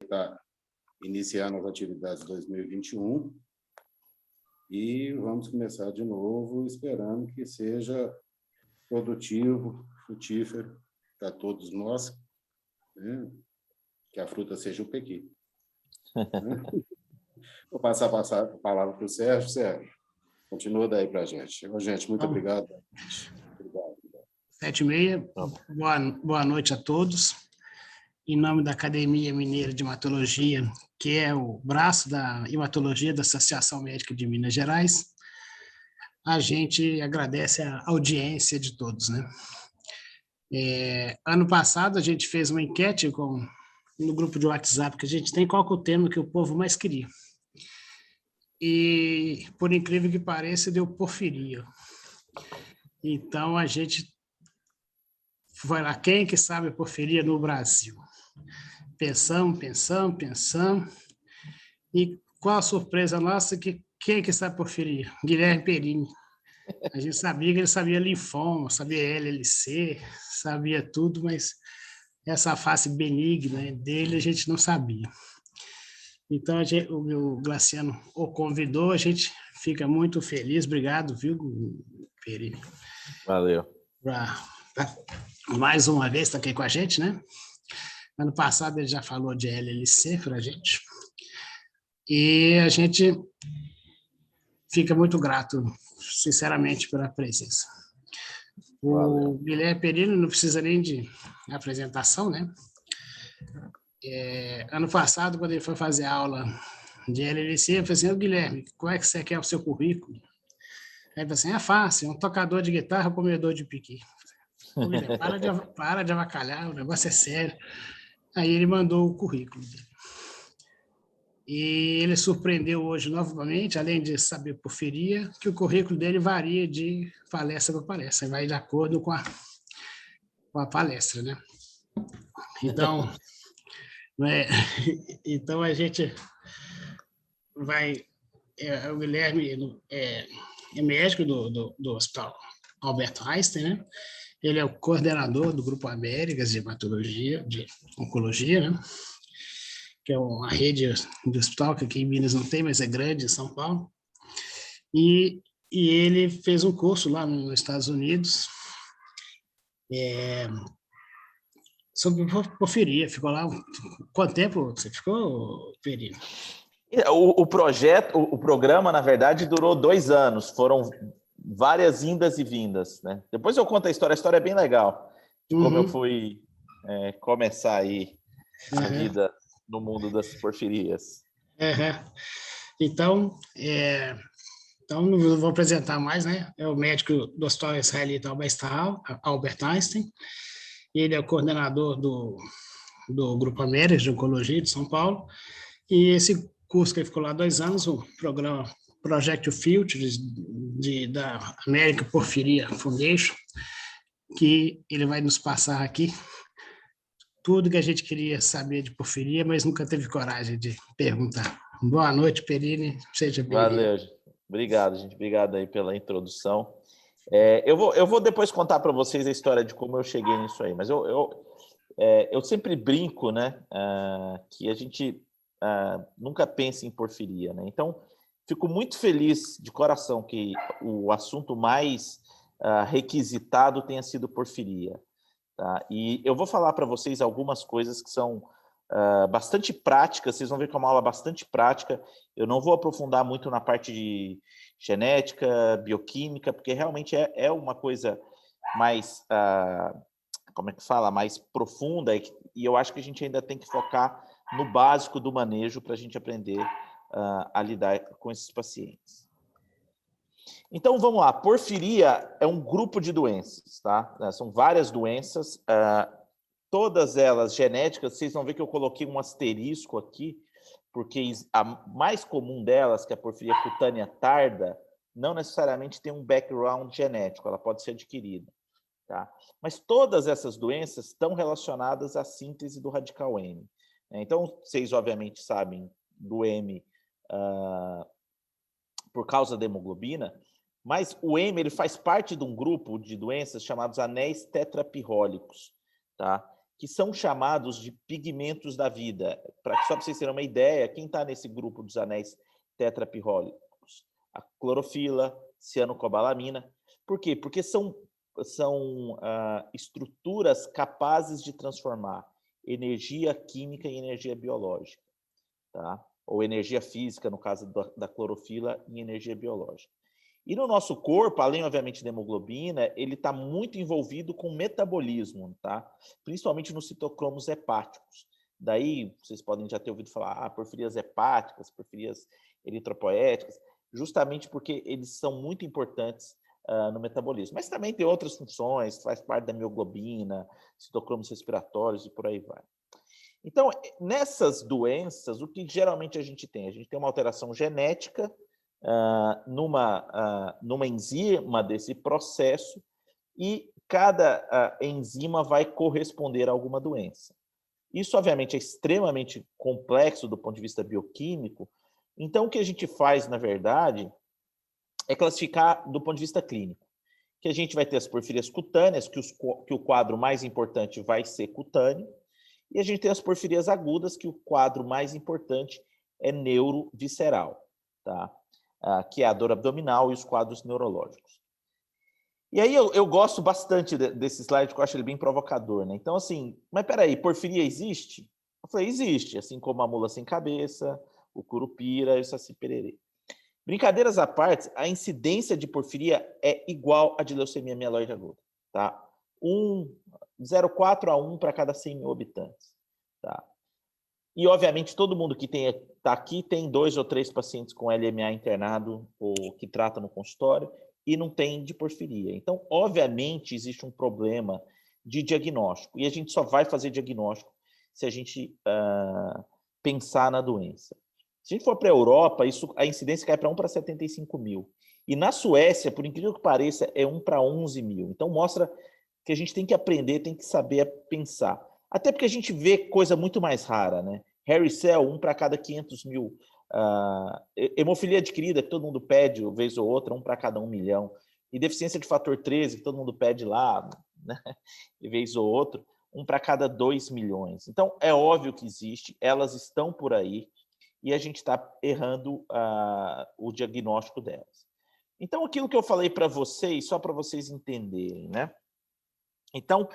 está iniciando as atividades de 2021 e vamos começar de novo, esperando que seja produtivo, frutífero para todos nós, né? Que a fruta seja o pequi. Né? Vou passar a palavra para o Sérgio. Sérgio, continua daí para a gente. Gente, muito obrigado. Obrigado. 7h30, boa noite a todos. Em nome da Academia Mineira de Hematologia, que é o braço da hematologia da Associação Médica de Minas Gerais, a gente agradece a audiência de todos, né? Ano passado, a gente fez uma enquete no grupo de WhatsApp que a gente tem, qual que é o tema que o povo mais queria. E, por incrível que pareça, deu porfiria. Então, a gente foi lá, quem que sabe porfiria no Brasil? Pensamos. E qual a surpresa nossa? Quem que sabe porfiria? Guilherme Perini. A gente sabia que ele sabia linfoma, sabia LLC, sabia tudo, mas essa face benigna dele a gente não sabia. Então, o Glaciano o convidou, a gente fica muito feliz. Obrigado, viu, Perini? Valeu. Mais uma vez está aqui com a gente, né? Ano passado ele já falou de LLC para a gente. E a gente fica muito grato, sinceramente, pela presença. O Guilherme Perini não precisa nem de apresentação, né? Ano passado, quando ele foi fazer aula de LLC, eu falei assim, Guilherme, qual é que você quer o seu currículo? Aí ele falou assim, é fácil, um tocador de guitarra, comedor de piqui. Guilherme, para de avacalhar, o negócio é sério. Aí ele mandou o currículo dele. E ele surpreendeu hoje novamente, além de saber porfiria, que o currículo dele varia de palestra para palestra, vai de acordo com a palestra, né? Então, então a gente vai... o Guilherme é médico do Hospital Albert Einstein, né? Ele é o coordenador do Grupo Américas de Hematologia, de Oncologia, né? Que é uma rede de hospital que aqui em Minas não tem, mas é grande, em São Paulo. E ele fez um curso lá nos Estados Unidos sobre porfiria. Ficou lá... Quanto tempo você ficou, Perino? O programa, na verdade, durou 2 anos. Foram várias indas e vindas, né? Depois eu conto a história é bem legal, de como eu fui começar aí a vida no mundo das porfirias. Então, não vou apresentar mais, né? É o médico do Hospital Israelita Albert Einstein. Ele é o coordenador do Grupo Américas de Oncologia de São Paulo. E esse curso que ele ficou lá 2 anos, o programa Project Future da American Porphyria Foundation, que ele vai nos passar aqui tudo que a gente queria saber de porfiria, mas nunca teve coragem de perguntar. Boa noite, Perini. Seja bem-vindo. Valeu, obrigado, gente. Obrigado aí pela introdução. Eu vou depois contar para vocês a história de como eu cheguei nisso aí, mas eu sempre brinco, né, que a gente nunca pensa em porfiria, né? Então, fico muito feliz de coração que o assunto mais requisitado tenha sido porfiria. Tá? E eu vou falar para vocês algumas coisas que são bastante práticas, vocês vão ver que é uma aula bastante prática. Eu não vou aprofundar muito na parte de genética, bioquímica, porque realmente é uma coisa mais, como é que fala, mais profunda, e eu acho que a gente ainda tem que focar no básico do manejo para a gente aprender a lidar com esses pacientes. Então, vamos lá. Porfiria é um grupo de doenças, tá? São várias doenças, todas elas genéticas. Vocês vão ver que eu coloquei um asterisco aqui, porque a mais comum delas, que é a porfiria cutânea tarda, não necessariamente tem um background genético, ela pode ser adquirida, tá? Mas todas essas doenças estão relacionadas à síntese do radical M. Então, vocês obviamente sabem do M por causa da hemoglobina, mas o M ele faz parte de um grupo de doenças chamados anéis tetrapirrólicos, tá? que são chamados de pigmentos da vida. Só para vocês terem uma ideia, quem está nesse grupo dos anéis tetrapirrólicos? A clorofila, cianocobalamina. Por quê? Porque são estruturas capazes de transformar energia química em energia biológica, tá? Ou energia física, no caso da clorofila, em energia biológica. E no nosso corpo, além, obviamente, da hemoglobina, ele está muito envolvido com metabolismo, tá? Principalmente nos citocromos hepáticos. Daí, vocês podem já ter ouvido falar, porfirias hepáticas, porfirias eritropoéticas, justamente porque eles são muito importantes no metabolismo. Mas também tem outras funções, faz parte da mioglobina, citocromos respiratórios e por aí vai. Então, nessas doenças, o que geralmente a gente tem? A gente tem uma alteração genética numa enzima desse processo e cada enzima vai corresponder a alguma doença. Isso, obviamente, é extremamente complexo do ponto de vista bioquímico. Então, o que a gente faz, na verdade, é classificar do ponto de vista clínico. Que a gente vai ter as porfirias cutâneas, que o quadro mais importante vai ser cutâneo, e a gente tem as porfirias agudas, que o quadro mais importante é neurovisceral, tá? Que é a dor abdominal e os quadros neurológicos. E aí eu gosto bastante desse slide, porque eu acho ele bem provocador, né? Então, assim, mas peraí, porfiria existe? Eu falei, existe, assim como a mula sem cabeça, o curupira e o saci pererê. Brincadeiras à parte, a incidência de porfiria é igual à de leucemia mieloide aguda, tá? 0,4 a 1 para cada 100 mil habitantes, tá? E, obviamente, todo mundo que está aqui tem 2 ou 3 pacientes com LMA internado ou que trata no consultório e não tem de porfiria. Então, obviamente, existe um problema de diagnóstico e a gente só vai fazer diagnóstico se a gente pensar na doença. Se a gente for para a Europa, a incidência cai para 1 para 75 mil. E na Suécia, por incrível que pareça, é 1 para 11 mil. Então, mostra que a gente tem que aprender, tem que saber pensar. Até porque a gente vê coisa muito mais rara, né? Hairy cell, 1 para cada 500 mil. Hemofilia adquirida, que todo mundo pede, uma vez ou outra, 1 para cada 1 milhão. E deficiência de fator 13, que todo mundo pede lá, né? De vez ou outra, 1 para cada 2 milhões. Então, é óbvio que existe, elas estão por aí, e a gente está errando o diagnóstico delas. Então, aquilo que eu falei para vocês, só para vocês entenderem, né? Então,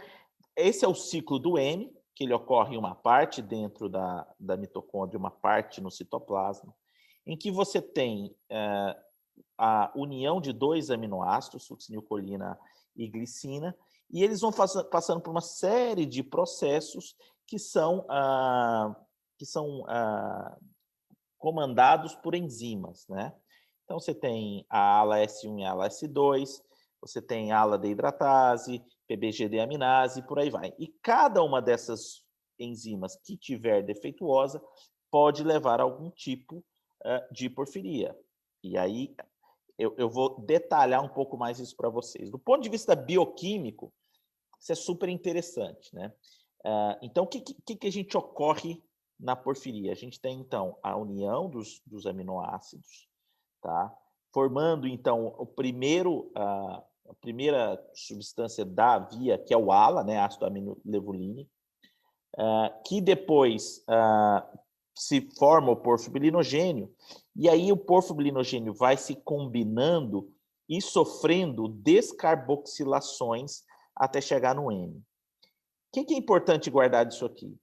esse é o ciclo do M, que ele ocorre em uma parte dentro da mitocôndria, uma parte no citoplasma, em que você tem a união de 2 aminoácidos, succinilcolina e glicina, e eles vão passando por uma série de processos que são comandados por enzimas, né? Então, você tem a ALA S1 e a ALA S2, você tem a ALA deidratase, PBGD aminase, e por aí vai. E cada uma dessas enzimas que tiver defeituosa pode levar a algum tipo de porfiria. E aí eu vou detalhar um pouco mais isso para vocês. Do ponto de vista bioquímico, isso é super interessante, né? Então, o que a gente ocorre na porfiria? A gente tem, então, a união dos aminoácidos, tá? Formando, então, a primeira substância da via, que é o ALA, né, ácido aminolevuline, que depois se forma o porfobilinogênio, e aí o porfobilinogênio vai se combinando e sofrendo descarboxilações até chegar no M. O que é importante guardar disso aqui?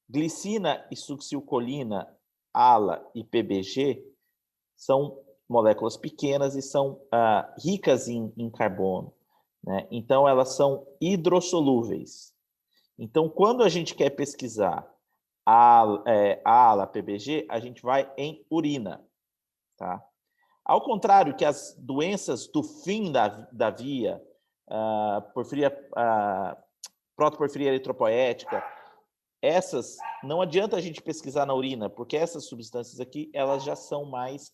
Glicina e succinilcolina, ALA e PBG são moléculas pequenas e são ricas em carbono, né? Então, elas são hidrossolúveis. Então, quando a gente quer pesquisar a ALA, PBG, a gente vai em urina, tá? Ao contrário que as doenças do fim da via, protoporfiria eritropoética, essas não adianta a gente pesquisar na urina, porque essas substâncias aqui, elas já são mais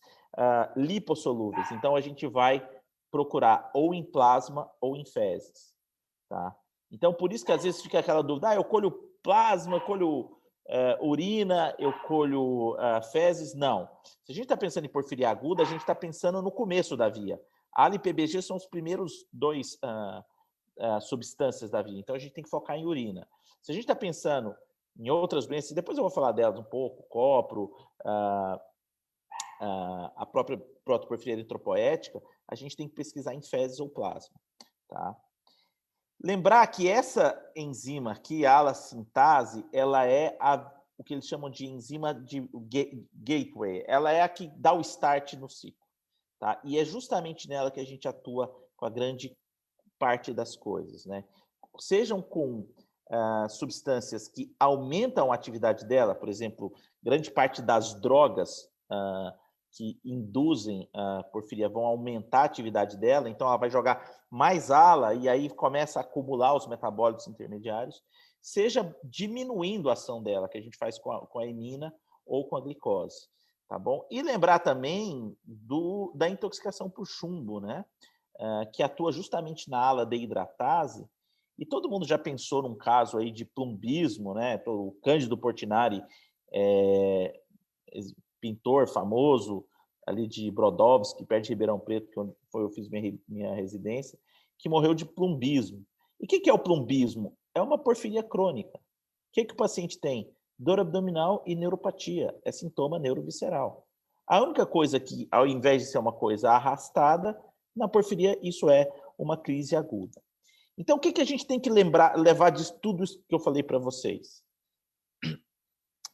lipossolúveis. Então, a gente vai procurar ou em plasma ou em fezes, tá? Então, por isso que às vezes fica aquela dúvida, eu colho plasma, eu colho urina, eu colho fezes. Não. Se a gente está pensando em porfiria aguda, a gente está pensando no começo da via. ALA e PBG são os primeiros 2 substâncias da via. Então, a gente tem que focar em urina. Se a gente está pensando em outras doenças, depois eu vou falar delas um pouco, copro, a própria protoporfiria eritropoética, a gente tem que pesquisar em fezes ou plasma, tá? Lembrar que essa enzima aqui, a ala-sintase, ela é o que eles chamam de enzima de gateway, ela é a que dá o start no ciclo, tá? E é justamente nela que a gente atua com a grande parte das coisas, né? Sejam com substâncias que aumentam a atividade dela, por exemplo, grande parte das drogas que induzem a porfiria vão aumentar a atividade dela, então ela vai jogar mais ala e aí começa a acumular os metabólitos intermediários, seja diminuindo a ação dela, que a gente faz com a imina ou com a glicose, tá bom? E lembrar também da intoxicação por chumbo, né? Que atua justamente na ala deidratase, e todo mundo já pensou num caso aí de plumbismo, né? O Cândido Portinari, pintor famoso ali de Brodowski, perto de Ribeirão Preto, que eu fiz minha residência, que morreu de plumbismo. E o que é o plumbismo? É uma porfiria crônica. O que o paciente tem? Dor abdominal e neuropatia. É sintoma neurovisceral. A única coisa que, ao invés de ser uma coisa arrastada, na porfiria isso é uma crise aguda. Então, o que a gente tem que levar de tudo isso que eu falei para vocês?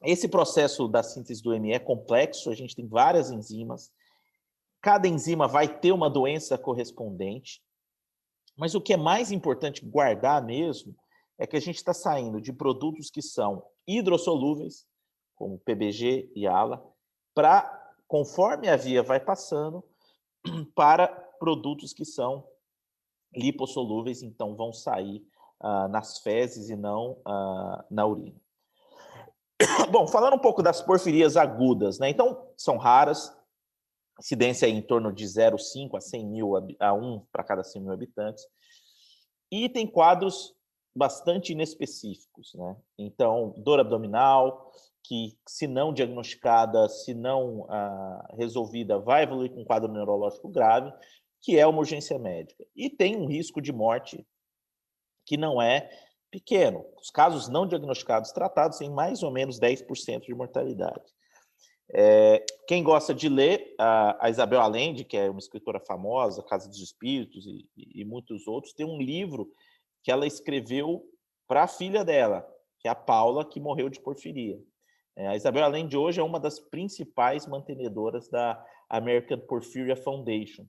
Esse processo da síntese do ME é complexo, a gente tem várias enzimas, cada enzima vai ter uma doença correspondente, mas o que é mais importante guardar mesmo é que a gente está saindo de produtos que são hidrossolúveis, como PBG e ALA, conforme a via vai passando, para produtos que são lipossolúveis, então vão sair nas fezes e não na urina. Bom, falando um pouco das porfirias agudas, né? Então, são raras, incidência em torno de 0,5 a 100 mil, a 1 para cada 100 mil habitantes, e tem quadros bastante inespecíficos, né? Então, dor abdominal, que se não diagnosticada, se não resolvida, vai evoluir com um quadro neurológico grave, que é uma urgência médica. E tem um risco de morte que não é pequeno. Os casos não diagnosticados tratados têm mais ou menos 10% de mortalidade. Quem gosta de ler, a Isabel Allende, que é uma escritora famosa, Casa dos Espíritos e muitos outros, tem um livro que ela escreveu para a filha dela, que é a Paula, que morreu de porfiria. A Isabel Allende hoje é uma das principais mantenedoras da American Porphyria Foundation,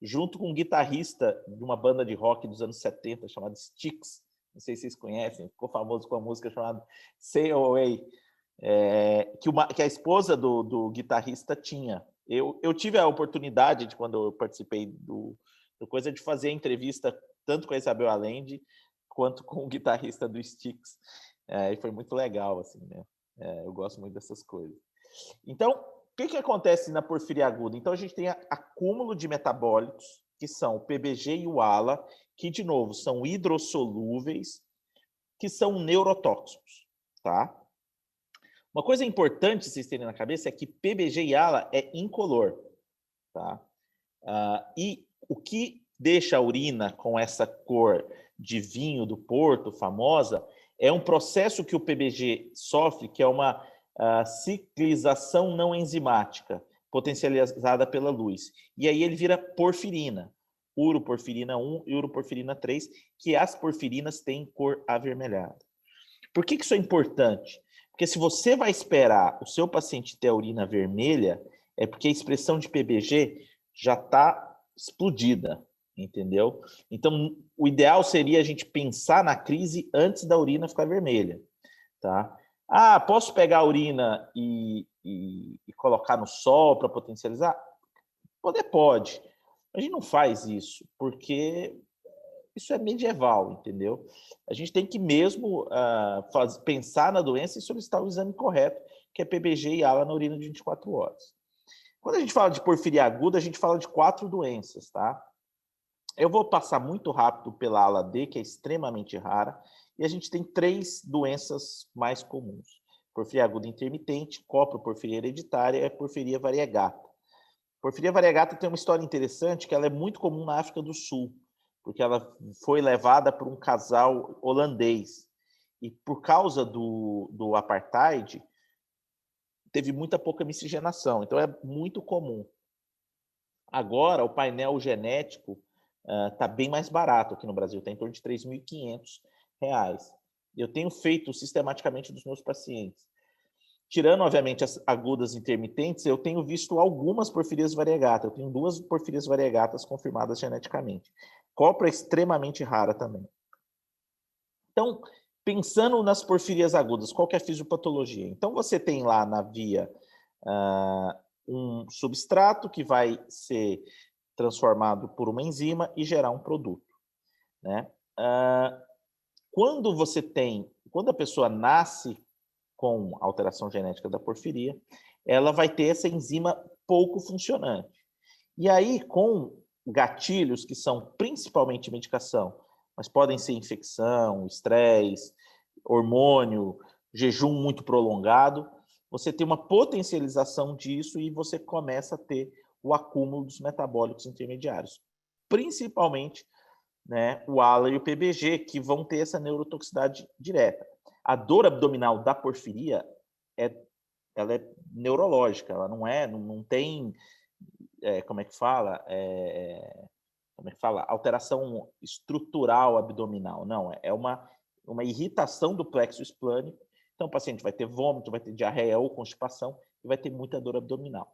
junto com um guitarrista de uma banda de rock dos anos 70, chamado Styx, não sei se vocês conhecem, ficou famoso com a música chamada Sail Away, que a esposa do guitarrista tinha. Eu tive a oportunidade, quando eu participei do Coisa, de fazer entrevista tanto com a Isabel Allende quanto com o guitarrista do Styx. E foi muito legal, assim, né? Eu gosto muito dessas coisas. Então, o que acontece na porfiria aguda? Então, a gente tem acúmulo de metabólitos, que são o PBG e o ALA, que, de novo, são hidrossolúveis, que são neurotóxicos, tá? Uma coisa importante vocês terem na cabeça é que PBG e ALA é incolor, tá? E o que deixa a urina com essa cor de vinho do Porto, famosa, é um processo que o PBG sofre, que é uma ciclização não enzimática, potencializada pela luz. E aí ele vira porfirina, uroporfirina 1 e uroporfirina 3, que as porfirinas têm cor avermelhada. Por que isso é importante? Porque se você vai esperar o seu paciente ter a urina vermelha, é porque a expressão de PBG já está explodida, entendeu? Então, o ideal seria a gente pensar na crise antes da urina ficar vermelha, tá? Posso pegar a urina e colocar no sol para potencializar? Pode. A gente não faz isso, porque isso é medieval, entendeu? A gente tem que mesmo pensar na doença e solicitar o exame correto, que é PBG e ALA na urina de 24 horas. Quando a gente fala de porfiria aguda, a gente fala de 4 doenças, tá? Eu vou passar muito rápido pela ala D, que é extremamente rara, e a gente tem 3 doenças mais comuns. Porfiria aguda intermitente, coproporfiria hereditária e porfiria variegata. Porfiria variegata tem uma história interessante, que ela é muito comum na África do Sul, porque ela foi levada por um casal holandês. e por causa do apartheid, teve muita pouca miscigenação, então é muito comum. Agora, o painel genético está bem mais barato aqui no Brasil, está em torno de R$ 3.500. Eu tenho feito sistematicamente dos meus pacientes. Tirando, obviamente, as agudas intermitentes, eu tenho visto algumas porfirias variegata. Eu tenho 2 porfirias variegatas confirmadas geneticamente. Copra é extremamente rara também. Então, pensando nas porfirias agudas, qual que é a fisiopatologia? Então, você tem lá na via um substrato que vai ser transformado por uma enzima e gerar um produto, né? Quando a pessoa nasce com alteração genética da porfiria, ela vai ter essa enzima pouco funcionante. E aí, com gatilhos que são principalmente medicação, mas podem ser infecção, estresse, hormônio, jejum muito prolongado, você tem uma potencialização disso e você começa a ter o acúmulo dos metabólicos intermediários, principalmente, né, o ALA e o PBG, que vão ter essa neurotoxicidade direta. A dor abdominal da porfiria ela é neurológica, ela não tem, como é que fala? Alteração estrutural abdominal, não, é uma irritação do plexo esplênico. Então, o paciente vai ter vômito, vai ter diarreia ou constipação e vai ter muita dor abdominal.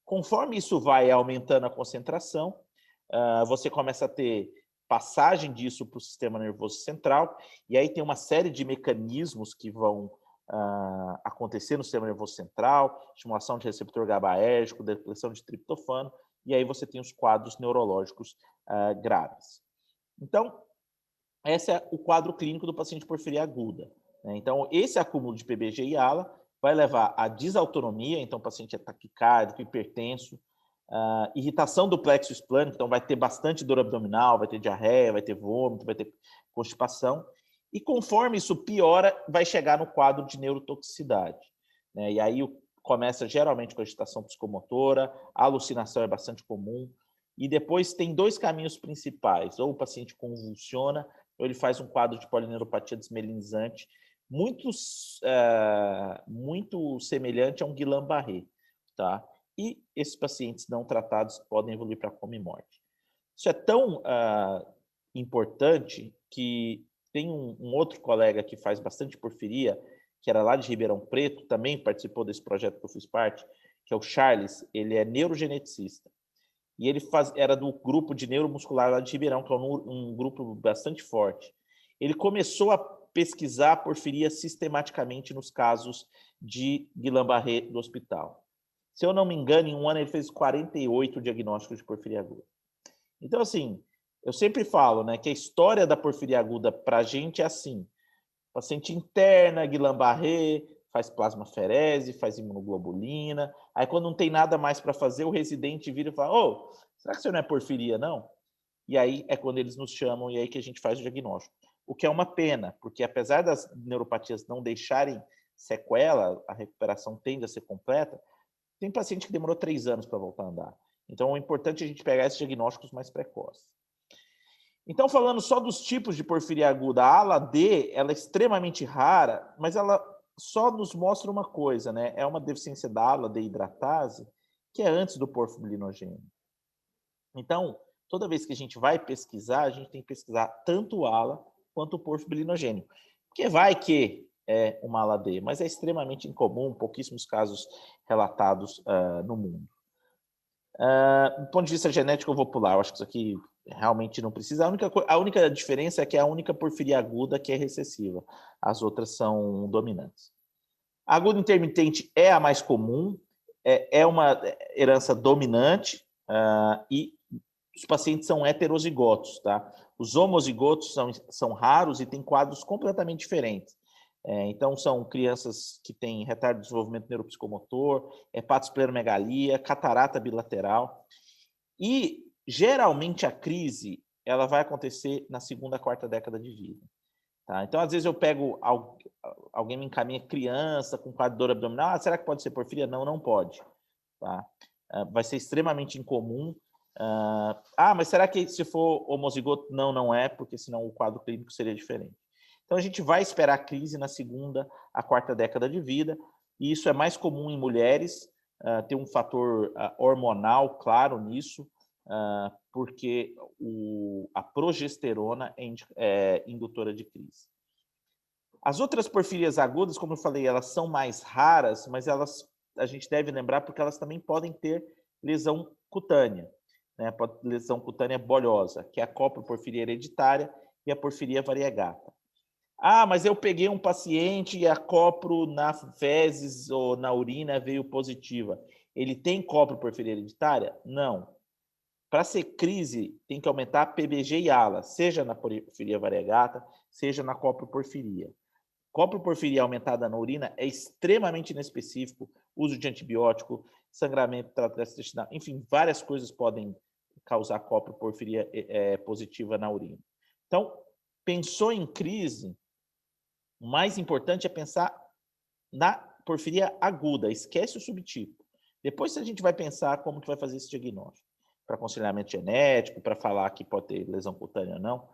Conforme isso vai aumentando a concentração, você começa a ter passagem disso para o sistema nervoso central, e aí tem uma série de mecanismos que vão acontecer no sistema nervoso central, estimulação de receptor GABAérgico, depressão de triptofano, e aí você tem os quadros neurológicos graves. Então, esse é o quadro clínico do paciente porfiria aguda, né? Então, esse acúmulo de PBG e ALA vai levar à desautonomia, então o paciente é taquicárdico, hipertenso, irritação do plexo esplênico, então vai ter bastante dor abdominal, vai ter diarreia, vai ter vômito, vai ter constipação, e conforme isso piora, vai chegar no quadro de neurotoxicidade, né? E aí começa geralmente com agitação psicomotora, a alucinação é bastante comum, e depois tem 2 caminhos principais: ou o paciente convulsiona, ou ele faz um quadro de polineuropatia desmelinizante, muito semelhante a um Guillain-Barré, tá? E esses pacientes não tratados podem evoluir para coma e morte. Isso é tão importante que tem um outro colega que faz bastante porfiria, que era lá de Ribeirão Preto, também participou desse projeto que eu fiz parte, que é o Charles. Ele é neurogeneticista. E ele era do grupo de neuromuscular lá de Ribeirão, que é um grupo bastante forte. Ele começou a pesquisar porfiria sistematicamente nos casos de Guillain-Barré do hospital. Se eu não me engano, em um ano ele fez 48 diagnósticos de porfiria aguda. Então, assim, eu sempre falo, né, que a história da porfiria aguda para a gente é assim: paciente interna, Guillain-Barré, faz plasmaferese, faz imunoglobulina. Aí, quando não tem nada mais para fazer, o residente vira e fala: ô, será que isso não é porfiria, não? E aí é quando eles nos chamam e aí que a gente faz o diagnóstico. O que é uma pena, porque apesar das neuropatias não deixarem sequela, a recuperação tende a ser completa, tem paciente que demorou 3 anos para voltar a andar. Então, é importante a gente pegar esses diagnósticos mais precoces. Então, falando só dos tipos de porfiria aguda, a ALA-D, ela é extremamente rara, mas ela só nos mostra uma coisa, né? É uma deficiência da ALA-D hidratase, que é antes do porfirinogênio. Então, toda vez que a gente vai pesquisar, a gente tem que pesquisar tanto o ALA quanto o porfirinogênio. Porque vai que é uma ALA-D, mas é extremamente incomum, pouquíssimos casos relatados no mundo. Do ponto de vista genético, eu vou pular. Eu acho que isso aqui realmente não precisa. A única diferença é que é a única porfiria aguda que é recessiva. As outras são dominantes. A aguda intermitente é a mais comum, é uma herança dominante, e os pacientes são heterozigotos, tá? Os homozigotos são raros e têm quadros completamente diferentes. Então, são crianças que têm retardo de desenvolvimento neuropsicomotor, hepatosplenomegalia, catarata bilateral. E, geralmente, a crise ela vai acontecer na 2ª, 4ª década de vida. Tá? Então, às vezes, eu pego alguém me encaminha criança com quadro de dor abdominal. Será que pode ser porfiria? Não, não pode. Tá? Vai ser extremamente incomum. Mas será que se for homozigoto? Não, não é, porque senão o quadro clínico seria diferente. Então, a gente vai esperar a crise na segunda a quarta década de vida, e isso é mais comum em mulheres, tem um fator hormonal claro nisso, porque a progesterona é indutora de crise. As outras porfirias agudas, como eu falei, elas são mais raras, mas a gente deve lembrar porque elas também podem ter lesão cutânea, né? Lesão cutânea bolhosa, que é a coproporfiria hereditária e a porfiria variegata. Ah, mas eu peguei um paciente e a copro na fezes ou na urina veio positiva. Ele tem coproporfiria hereditária? Não. Para ser crise, tem que aumentar a PBG e ALA, seja na porfiria variegata, seja na coproporfiria. Coproporfiria aumentada na urina é extremamente inespecífico, uso de antibiótico, sangramento, trato gastrointestinal, enfim, várias coisas podem causar coproporfiria positiva na urina. Então, pensou em crise, o mais importante é pensar na porfiria aguda, esquece o subtipo. Depois a gente vai pensar como que vai fazer esse diagnóstico, para aconselhamento genético, para falar que pode ter lesão cutânea ou não.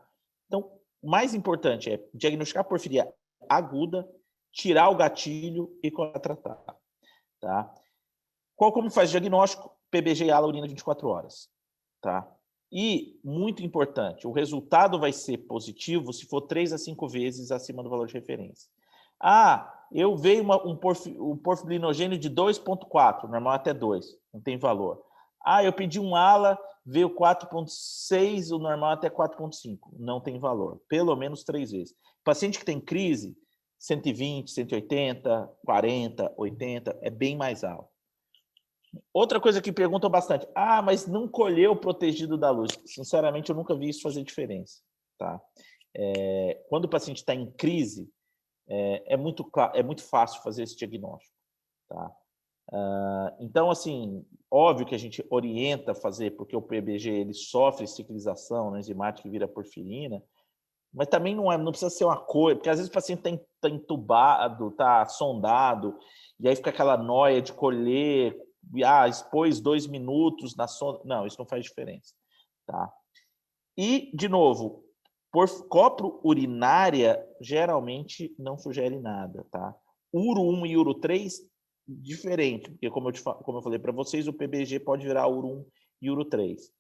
Então, o mais importante é diagnosticar a porfiria aguda, tirar o gatilho e tratar. Tá? Como faz o diagnóstico? PBG e ALA, urina 24 horas. Tá? E, muito importante, o resultado vai ser positivo se for 3 a 5 vezes acima do valor de referência. Ah, eu veio um porfirinogênio de 2,4, normal até 2, não tem valor. Ah, eu pedi um ALA, veio 4,6, o normal até 4,5, não tem valor. Pelo menos 3 vezes. Paciente que tem crise, 120, 180, 40, 80, é bem mais alto. Outra coisa que perguntam bastante, mas não colheu protegido da luz. Sinceramente, eu nunca vi isso fazer diferença. Tá? Quando o paciente está em crise, é muito fácil fazer esse diagnóstico. Tá? Então, assim, óbvio que a gente orienta a fazer, porque o PBG ele sofre ciclização, né, enzimática que vira porfirina, mas também não precisa ser uma coisa, porque às vezes o paciente está entubado, está sondado, e aí fica aquela noia de colher, expôs 2 minutos na sonda. Não, isso não faz diferença. Tá? E, de novo, copro urinária geralmente não sugere nada. Tá? Uro 1 e Uro 3, diferente, porque como eu falei para vocês, o PBG pode virar Uro 1 e Uro 3.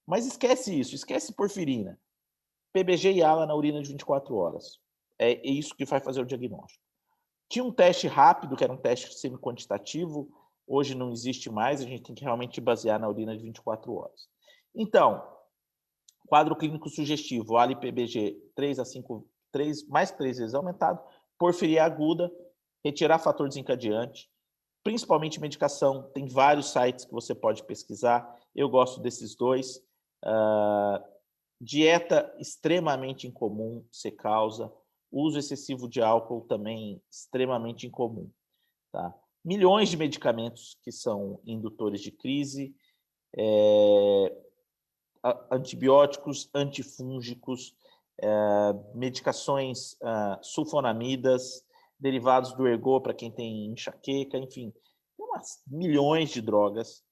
Mas esquece isso, esquece porfirina. PBG e ALA na urina de 24 horas. É isso que vai fazer o diagnóstico. Tinha um teste rápido, que era um teste semi-quantitativo, hoje não existe mais, a gente tem que realmente basear na urina de 24 horas. Então, quadro clínico sugestivo, ALA e PBG 3 a 5, mais 3 vezes aumentado, porfiria aguda, retirar fator desencadeante, principalmente medicação, tem vários sites que você pode pesquisar, eu gosto desses dois. Dieta extremamente incomum se causa, uso excessivo de álcool também extremamente incomum. Tá? Milhões de medicamentos que são indutores de crise, antibióticos, antifúngicos, medicações sulfonamidas, derivados do ergot para quem tem enxaqueca, enfim, tem milhões de drogas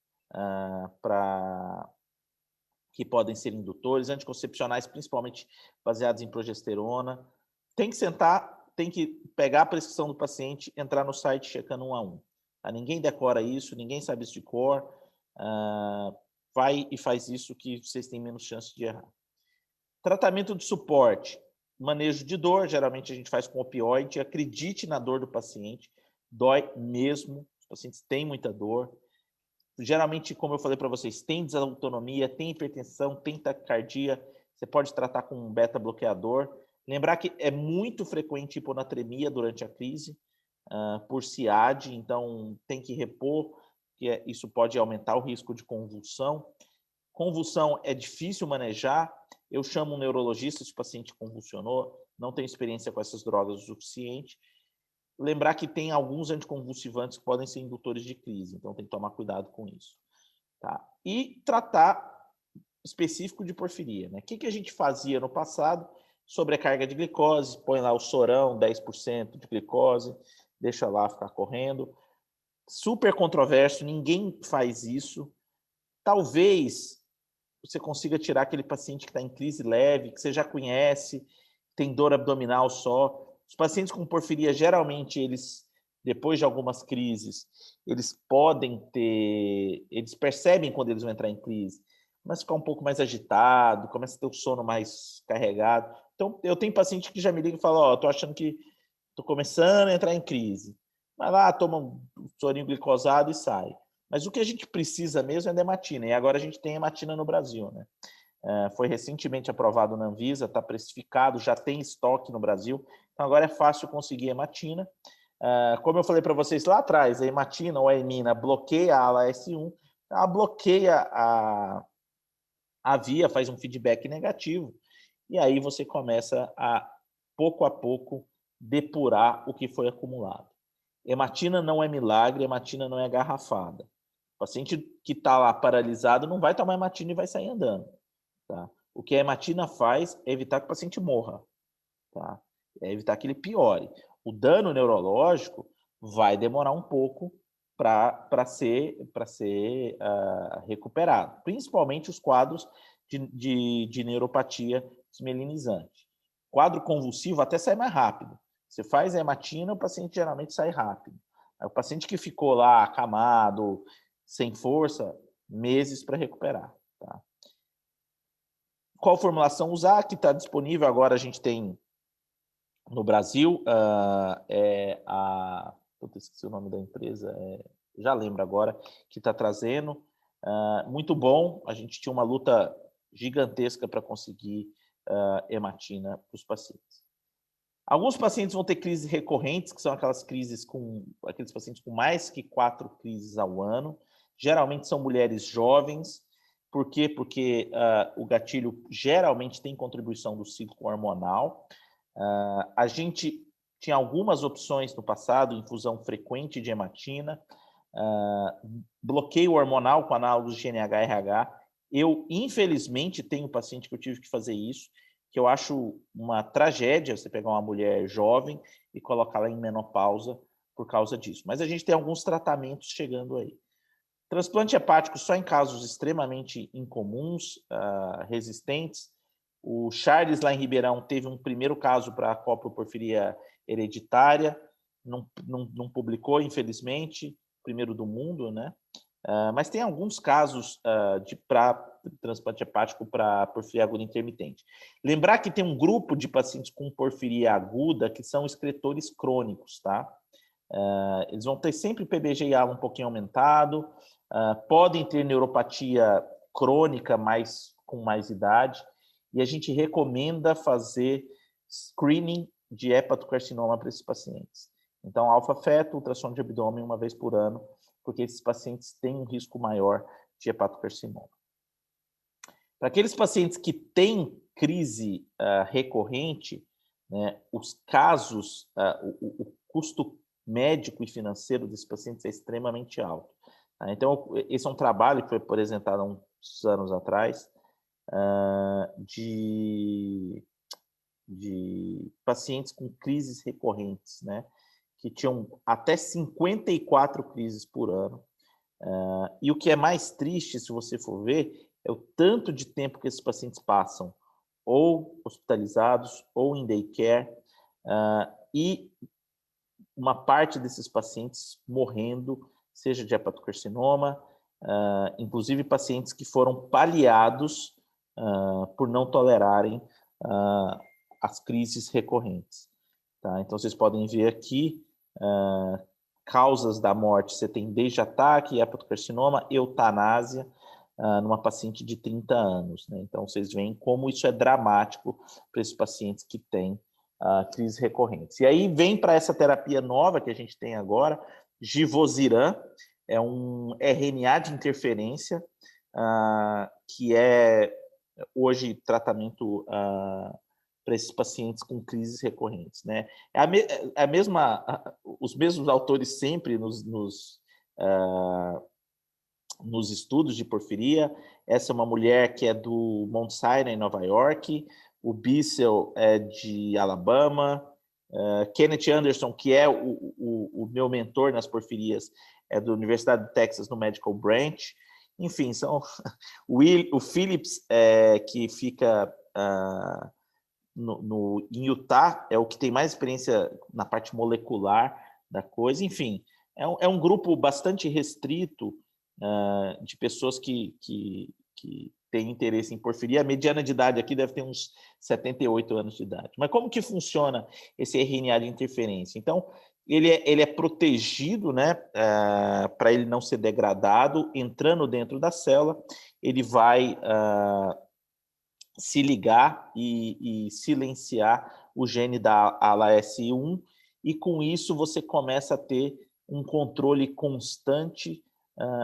que podem ser indutores, anticoncepcionais, principalmente baseados em progesterona. Tem que sentar, tem que pegar a prescrição do paciente, entrar no site checando 1 a 1. Tá? Ninguém decora isso, ninguém sabe isso de cor. Vai e faz isso que vocês têm menos chance de errar. Tratamento de suporte, manejo de dor, geralmente a gente faz com opioide. Acredite na dor do paciente, dói mesmo, os pacientes têm muita dor. Geralmente, como eu falei para vocês, tem desautonomia, tem hipertensão, tem taquicardia, você pode tratar com um beta-bloqueador. Lembrar que é muito frequente hiponatremia durante a crise, por CIAD, então tem que repor, que isso pode aumentar o risco de convulsão. Convulsão é difícil manejar, eu chamo um neurologista se o paciente convulsionou, não tem experiência com essas drogas o suficiente. Lembrar que tem alguns anticonvulsivantes que podem ser indutores de crise, então tem que tomar cuidado com isso. Tá? E tratar específico de porfiria. Né? O que a gente fazia no passado? Sobrecarga de glicose, põe lá o sorão, 10% de glicose, deixa lá ficar correndo. Super controverso, ninguém faz isso. Talvez você consiga tirar aquele paciente que está em crise leve, que você já conhece, tem dor abdominal só. Os pacientes com porfiria, geralmente, eles, depois de algumas crises, eles percebem quando eles vão entrar em crise, começa a ficar um pouco mais agitado, começa a ter o sono mais carregado. Então, eu tenho paciente que já me liga e fala, tô achando que tô começando a entrar em crise. Vai lá, toma um sorinho glicosado e sai. Mas o que a gente precisa mesmo é da hematina, e agora a gente tem hematina no Brasil, né? Foi recentemente aprovado na Anvisa, está precificado, já tem estoque no Brasil, então agora é fácil conseguir hematina. Como eu falei para vocês lá atrás, a hematina ou a hemina bloqueia a ala S1, ela bloqueia a via, faz um feedback negativo, e aí você começa a pouco, depurar o que foi acumulado. Hematina não é milagre, hematina não é garrafada. O paciente que está lá paralisado não vai tomar hematina e vai sair andando. Tá? O que a hematina faz é evitar que o paciente morra. Tá? É evitar que ele piore. O dano neurológico vai demorar um pouco para ser recuperado, principalmente os quadros de neuropatia desmielinizante. Quadro convulsivo até sai mais rápido. Você faz a hematina, o paciente geralmente sai rápido. O paciente que ficou lá acamado, sem força, meses para recuperar. Tá? Qual formulação usar? Que está disponível agora, a gente tem no Brasil, esqueci o nome da empresa, já lembro agora, que está trazendo. Muito bom, a gente tinha uma luta gigantesca para conseguir hematina para os pacientes. Alguns pacientes vão ter crises recorrentes, que são aqueles pacientes com mais que 4 crises ao ano. Geralmente são mulheres jovens. Por quê? Porque o gatilho geralmente tem contribuição do ciclo hormonal. A gente tinha algumas opções no passado, infusão frequente de hematina, bloqueio hormonal com análogos de GNH-RH. Eu, infelizmente, tenho paciente que eu tive que fazer isso, que eu acho uma tragédia você pegar uma mulher jovem e colocá-la em menopausa por causa disso. Mas a gente tem alguns tratamentos chegando aí. Transplante hepático só em casos extremamente incomuns, resistentes. O Charles, lá em Ribeirão, teve um primeiro caso para a coproporfiria hereditária, não publicou, infelizmente, primeiro do mundo, né? Mas tem alguns casos para transplante hepático para porfiria aguda intermitente. Lembrar que tem um grupo de pacientes com porfiria aguda que são excretores crônicos, tá? Eles vão ter sempre PBG-A um pouquinho aumentado, podem ter neuropatia crônica com mais idade, e a gente recomenda fazer screening de hepatocarcinoma para esses pacientes. Então, alfa-feto, ultrassom de abdômen uma vez por ano, porque esses pacientes têm um risco maior de hepatocarcinoma. Para aqueles pacientes que têm crise recorrente, né, os casos, o custo médico e financeiro desses pacientes é extremamente alto. Tá? Então, esse é um trabalho que foi apresentado há uns anos atrás, de pacientes com crises recorrentes, né, que tinham até 54 crises por ano. E o que é mais triste, se você for ver, é o tanto de tempo que esses pacientes passam ou hospitalizados ou em daycare, e uma parte desses pacientes morrendo, seja de hepatocarcinoma, inclusive pacientes que foram paliados por não tolerarem as crises recorrentes. Tá? Então, vocês podem ver aqui causas da morte. Você tem desde ataque, hepatocarcinoma, eutanásia, numa paciente de 30 anos. Né? Então, vocês veem como isso é dramático para esses pacientes que têm crises recorrentes. E aí vem para essa terapia nova que a gente tem agora, Givosiran, é um RNA de interferência, que é hoje tratamento para esses pacientes com crises recorrentes, né? Os mesmos autores sempre nos estudos de porfiria. Essa é uma mulher que é do Mount Sinai, em Nova York. O Bissell é de Alabama. Kenneth Anderson, que é o meu mentor nas porfirias, é da Universidade de Texas, no Medical Branch. Enfim, são o Phillips, que fica em Utah é o que tem mais experiência na parte molecular da coisa. Enfim, é um grupo bastante restrito de pessoas que têm interesse em porfiria. A mediana de idade aqui deve ter uns 78 anos de idade. Mas como que funciona esse RNA de interferência? Então, ele é protegido, né, para ele não ser degradado. Entrando dentro da célula, ele vai se ligar e silenciar o gene da ALAS1, e com isso você começa a ter um controle constante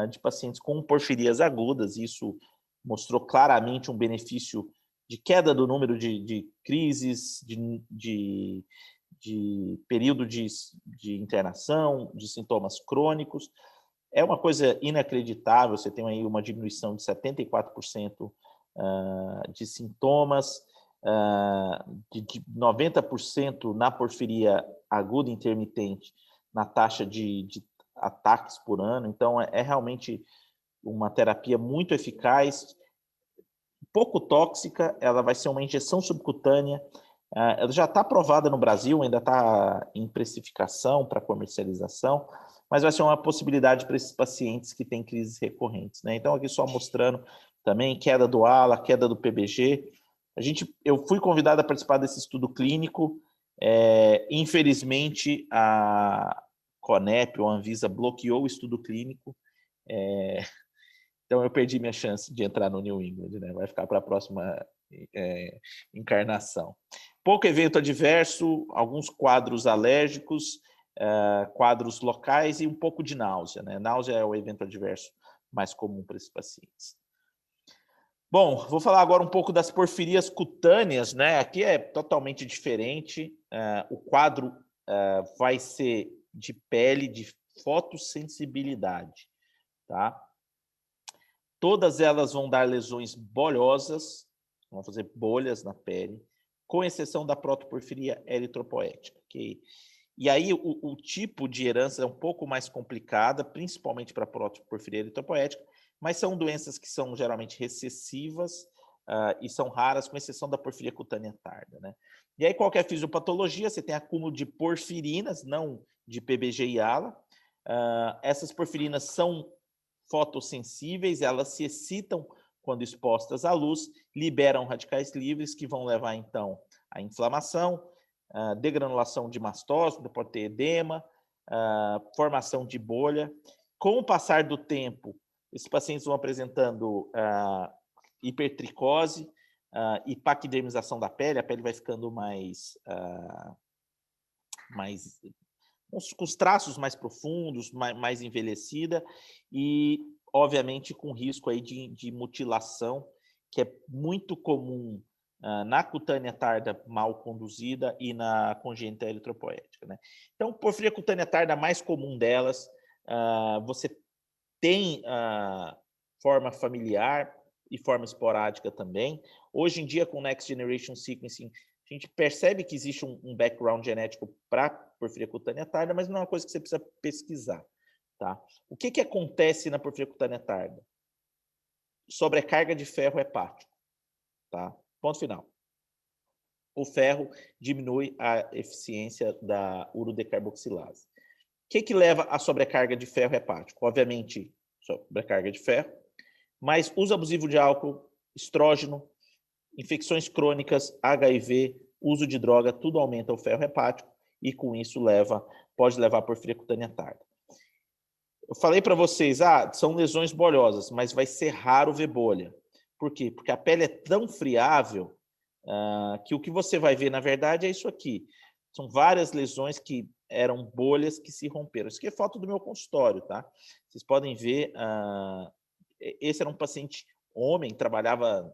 de pacientes com porfirias agudas. Isso mostrou claramente um benefício de queda do número de crises, de período de internação, de sintomas crônicos. É uma coisa inacreditável. Você tem aí uma diminuição de 74% de sintomas, de 90% na porfiria aguda intermitente, na taxa de ataques por ano. Então, é realmente uma terapia muito eficaz, pouco tóxica. Ela vai ser uma injeção subcutânea. Ela já está aprovada no Brasil, ainda está em precificação para comercialização, mas vai ser uma possibilidade para esses pacientes que têm crises recorrentes, né? Então, aqui só mostrando também queda do ALA, queda do PBG. Eu fui convidado a participar desse estudo clínico. Infelizmente, a CONEP, ou a Anvisa, bloqueou o estudo clínico. Então, eu perdi minha chance de entrar no New England, né? Vai ficar para a próxima encarnação. Pouco evento adverso, alguns quadros alérgicos, quadros locais e um pouco de náusea, né? Náusea é o evento adverso mais comum para esses pacientes. Bom, vou falar agora um pouco das porfirias cutâneas, né? Aqui é totalmente diferente. O quadro vai ser de pele, de fotossensibilidade, tá? Todas elas vão dar lesões bolhosas, vão fazer bolhas na pele, com exceção da protoporfiria eritropoética. E aí o tipo de herança é um pouco mais complicada, principalmente para a protoporfiria eritropoética, mas são doenças que são geralmente recessivas e são raras, com exceção da porfiria cutânea tarda, né? E aí, qualquer fisiopatologia, você tem acúmulo de porfirinas, não de PBG e ALA. Essas porfirinas são fotossensíveis, elas se excitam quando expostas à luz, liberam radicais livres que vão levar, então, à inflamação, degranulação de mastócito, pode ter edema, formação de bolha. Com o passar do tempo, esses pacientes vão apresentando hipertricose e paquidermização da pele. A pele vai ficando mais com os traços mais profundos, mais envelhecida e, obviamente, com risco aí de mutilação, que é muito comum na cutânea tarda mal conduzida e na congênita eritropoética, né? Então, porfiria cutânea tarda, a mais comum delas, você tem forma familiar e forma esporádica também. Hoje em dia, com Next Generation Sequencing, a gente percebe que existe um background genético para porfiria cutânea tarda, mas não é uma coisa que você precisa pesquisar, tá? O que acontece na porfiria cutânea tarda? Sobrecarga de ferro hepático, tá? Ponto final. O ferro diminui a eficiência da urodecarboxilase. O que leva à sobrecarga de ferro hepático? Obviamente, sobrecarga de ferro, mas uso abusivo de álcool, estrógeno, infecções crônicas, HIV, uso de droga, tudo aumenta o ferro hepático e, com isso, pode levar a porfiria cutânea tarda. Eu falei para vocês, são lesões bolhosas, mas vai ser raro ver bolha. Por quê? Porque a pele é tão friável que o que você vai ver, na verdade, é isso aqui. São várias lesões que eram bolhas que se romperam. Isso aqui é foto do meu consultório, tá? Vocês podem ver, esse era um paciente homem, trabalhava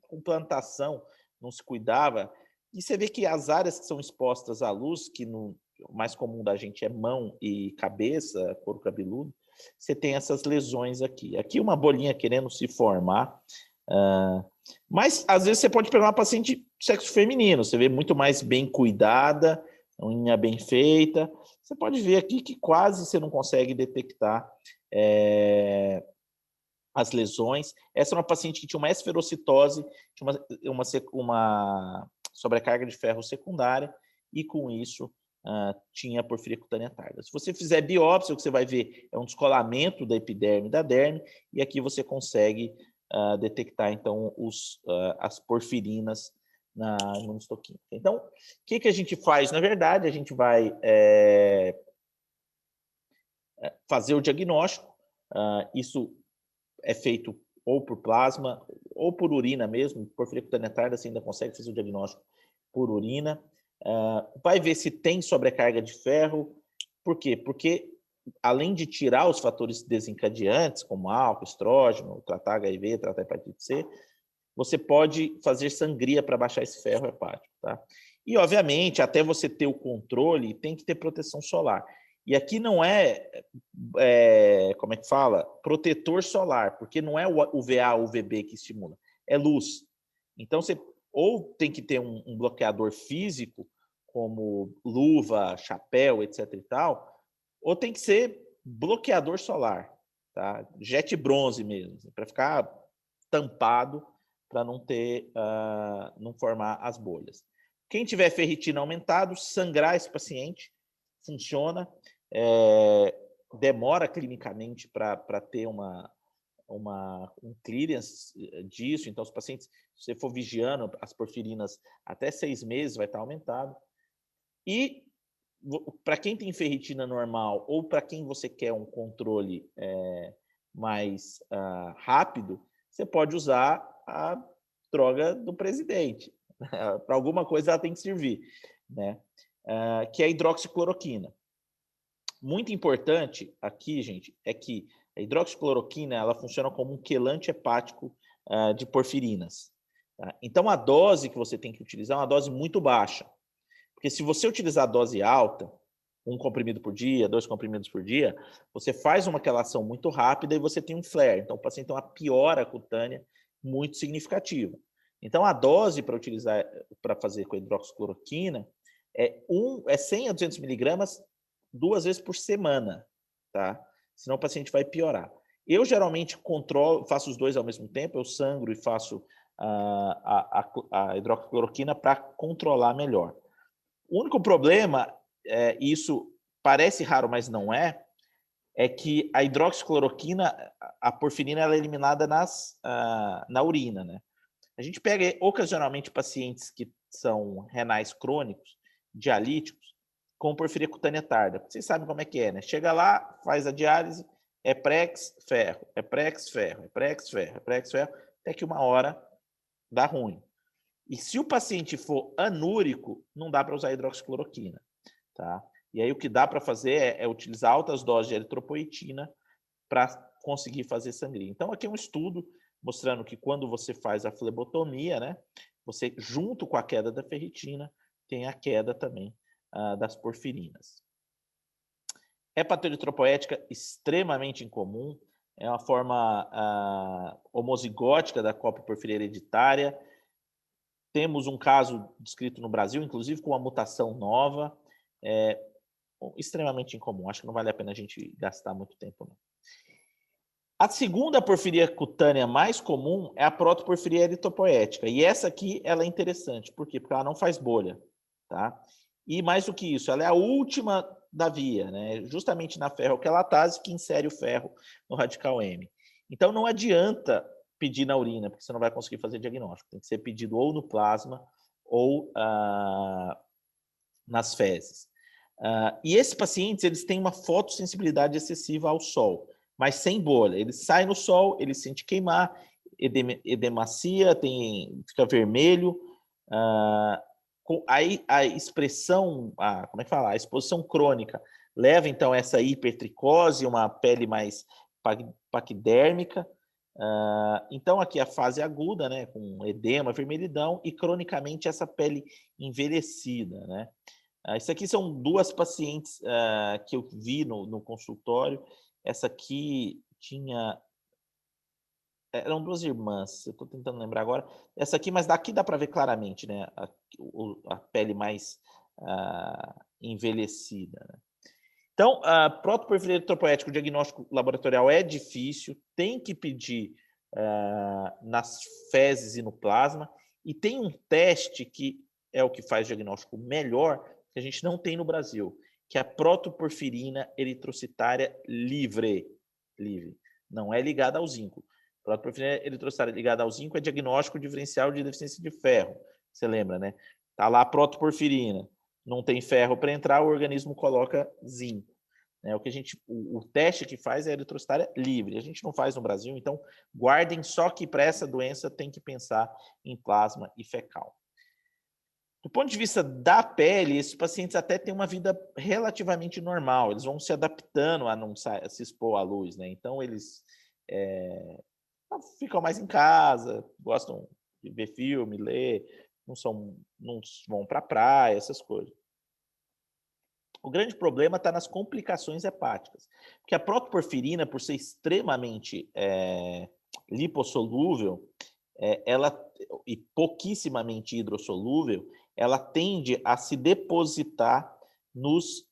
com plantação, não se cuidava. E você vê que as áreas que são expostas à luz, que o mais comum da gente é mão e cabeça, couro cabeludo, você tem essas lesões aqui. Aqui uma bolinha querendo se formar. Mas, às vezes, você pode pegar uma paciente de sexo feminino, você vê muito mais bem cuidada, unha bem feita. Você pode ver aqui que quase você não consegue detectar as lesões. Essa é uma paciente que tinha uma esferocitose, tinha uma sobrecarga de ferro secundária, e com isso tinha porfiria cutânea tarda. Se você fizer biópsia, o que você vai ver é um descolamento da epiderme e da derme, e aqui você consegue detectar, então, as porfirinas na imunohistoquímica. Então, o que a gente faz? Na verdade, a gente vai fazer o diagnóstico. Isso é feito ou por plasma ou por urina mesmo. Porfiria cutânea tarda você ainda consegue fazer o diagnóstico por urina. Vai ver se tem sobrecarga de ferro. Por quê? Porque além de tirar os fatores desencadeantes, como álcool, estrógeno, tratar HIV, tratar hepatite C, você pode fazer sangria para baixar esse ferro hepático, tá? E, obviamente, até você ter o controle, tem que ter proteção solar. E aqui não como é que fala? Protetor solar, porque não é o UVA, UVB que estimula, é luz. Então, você ou tem que ter um bloqueador físico, como luva, chapéu, etc. e tal, ou tem que ser bloqueador solar, tá? Jet bronze mesmo, para ficar tampado, para não formar as bolhas. Quem tiver ferritina aumentado, sangrar esse paciente, funciona, demora clinicamente para ter um clearance disso. Então, os pacientes, se você for vigiando as porfirinas até 6 meses, vai estar aumentado. E para quem tem ferritina normal ou para quem você quer um controle mais rápido, você pode usar a droga do presidente. Para alguma coisa ela tem que servir, né? Que é a hidroxicloroquina. Muito importante aqui, gente, é que a hidroxicloroquina ela funciona como um quelante hepático de porfirinas. Tá? Então, a dose que você tem que utilizar é uma dose muito baixa. Porque se você utilizar a dose alta, 1 comprimido por dia, 2 comprimidos por dia, você faz uma quelação muito rápida e você tem um flare. Então, o paciente tem uma piora cutânea muito significativa. Então, a dose para utilizar, para fazer com a hidroxicloroquina é 100 a 200 miligramas 2 vezes por semana, tá? Senão o paciente vai piorar. Eu geralmente faço os dois ao mesmo tempo, eu sangro e faço a hidroxicloroquina para controlar melhor. O único problema, e isso parece raro, mas não é que a hidroxicloroquina, a porfirina, ela é eliminada na urina, né? A gente pega ocasionalmente pacientes que são renais crônicos, dialíticos, com porfiria cutânea tarda. Vocês sabem como é que é, né? Chega lá, faz a diálise, é prex, ferro, é prex, ferro, é prex, ferro, é prex, ferro, até que uma hora dá ruim. E se o paciente for anúrico, não dá para usar hidroxicloroquina, tá? E aí o que dá para fazer é utilizar altas doses de eritropoetina para conseguir fazer sangria. Então aqui é um estudo mostrando que quando você faz a flebotomia, né, você junto com a queda da ferritina, tem a queda também das porfirinas. Hepatoeritropoética extremamente incomum, é uma forma homozigótica da copoporfiria hereditária. Temos um caso descrito no Brasil, inclusive com uma mutação nova, extremamente incomum. Acho que não vale a pena a gente gastar muito tempo, não. A segunda porfiria cutânea mais comum é a protoporfiria eritropoética. E essa aqui ela é interessante. Por quê? Porque ela não faz bolha, tá? E mais do que isso, ela é a última da via, né? Justamente na ferroquelatase que insere o ferro no radical M. Então não adianta pedir na urina, porque você não vai conseguir fazer diagnóstico. Tem que ser pedido ou no plasma ou nas fezes. E esses pacientes, eles têm uma fotossensibilidade excessiva ao sol, mas sem bolha. Ele sai no sol, ele sente queimar, edemacia, fica vermelho. Aí a expressão, como é que fala? A exposição crônica leva, então, a essa hipertricose, uma pele mais paquidérmica. Então, aqui a fase aguda, né, com edema, vermelhidão, e cronicamente essa pele envelhecida, né? Isso aqui são 2 pacientes que eu vi no consultório. Essa aqui eram 2 irmãs, eu estou tentando lembrar agora. Essa aqui, mas daqui dá para ver claramente, né? A pele mais envelhecida, né? Então, a protoporfirina eritropoética, o diagnóstico laboratorial é difícil, tem que pedir nas fezes e no plasma, e tem um teste que é o que faz o diagnóstico melhor, que a gente não tem no Brasil, que é a protoporfirina eritrocitária livre. Não é ligada ao zinco. Protoporfirina eritrocitária ligada ao zinco é diagnóstico diferencial de deficiência de ferro. Você lembra, né? Tá lá a protoporfirina, não tem ferro para entrar, o organismo coloca zinco. O que o teste que faz é a eritrocitária livre. A gente não faz no Brasil, então guardem só que para essa doença tem que pensar em plasma e fecal. Do ponto de vista da pele, esses pacientes até têm uma vida relativamente normal. Eles vão se adaptando a não se expor à luz, né? Então eles ficam mais em casa, gostam de ver filme, ler, não vão para a praia, essas coisas. O grande problema está nas complicações hepáticas, porque a protoporfirina, por ser extremamente lipossolúvel, e pouquíssimamente hidrossolúvel, ela tende a se depositar nos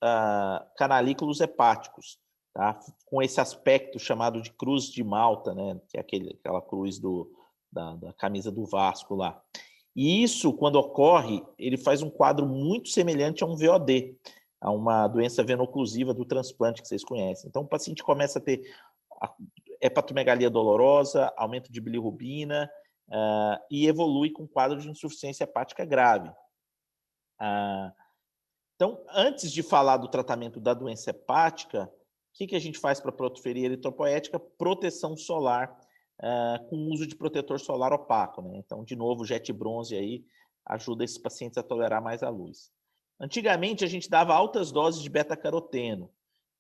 canalículos hepáticos, tá? Com esse aspecto chamado de cruz de Malta, né? Que é aquela cruz da camisa do Vasco lá. E isso, quando ocorre, ele faz um quadro muito semelhante a um VOD, a uma doença veno-oclusiva do transplante que vocês conhecem. Então, o paciente começa a ter hepatomegalia dolorosa, aumento de bilirrubina, e evolui com quadro de insuficiência hepática grave. Então, antes de falar do tratamento da doença hepática, o que a gente faz para a protoporfirina eritropoética? Proteção solar, com uso de protetor solar opaco, né? Então, de novo, o jet bronze aí ajuda esses pacientes a tolerar mais a luz. Antigamente, a gente dava altas doses de beta-caroteno.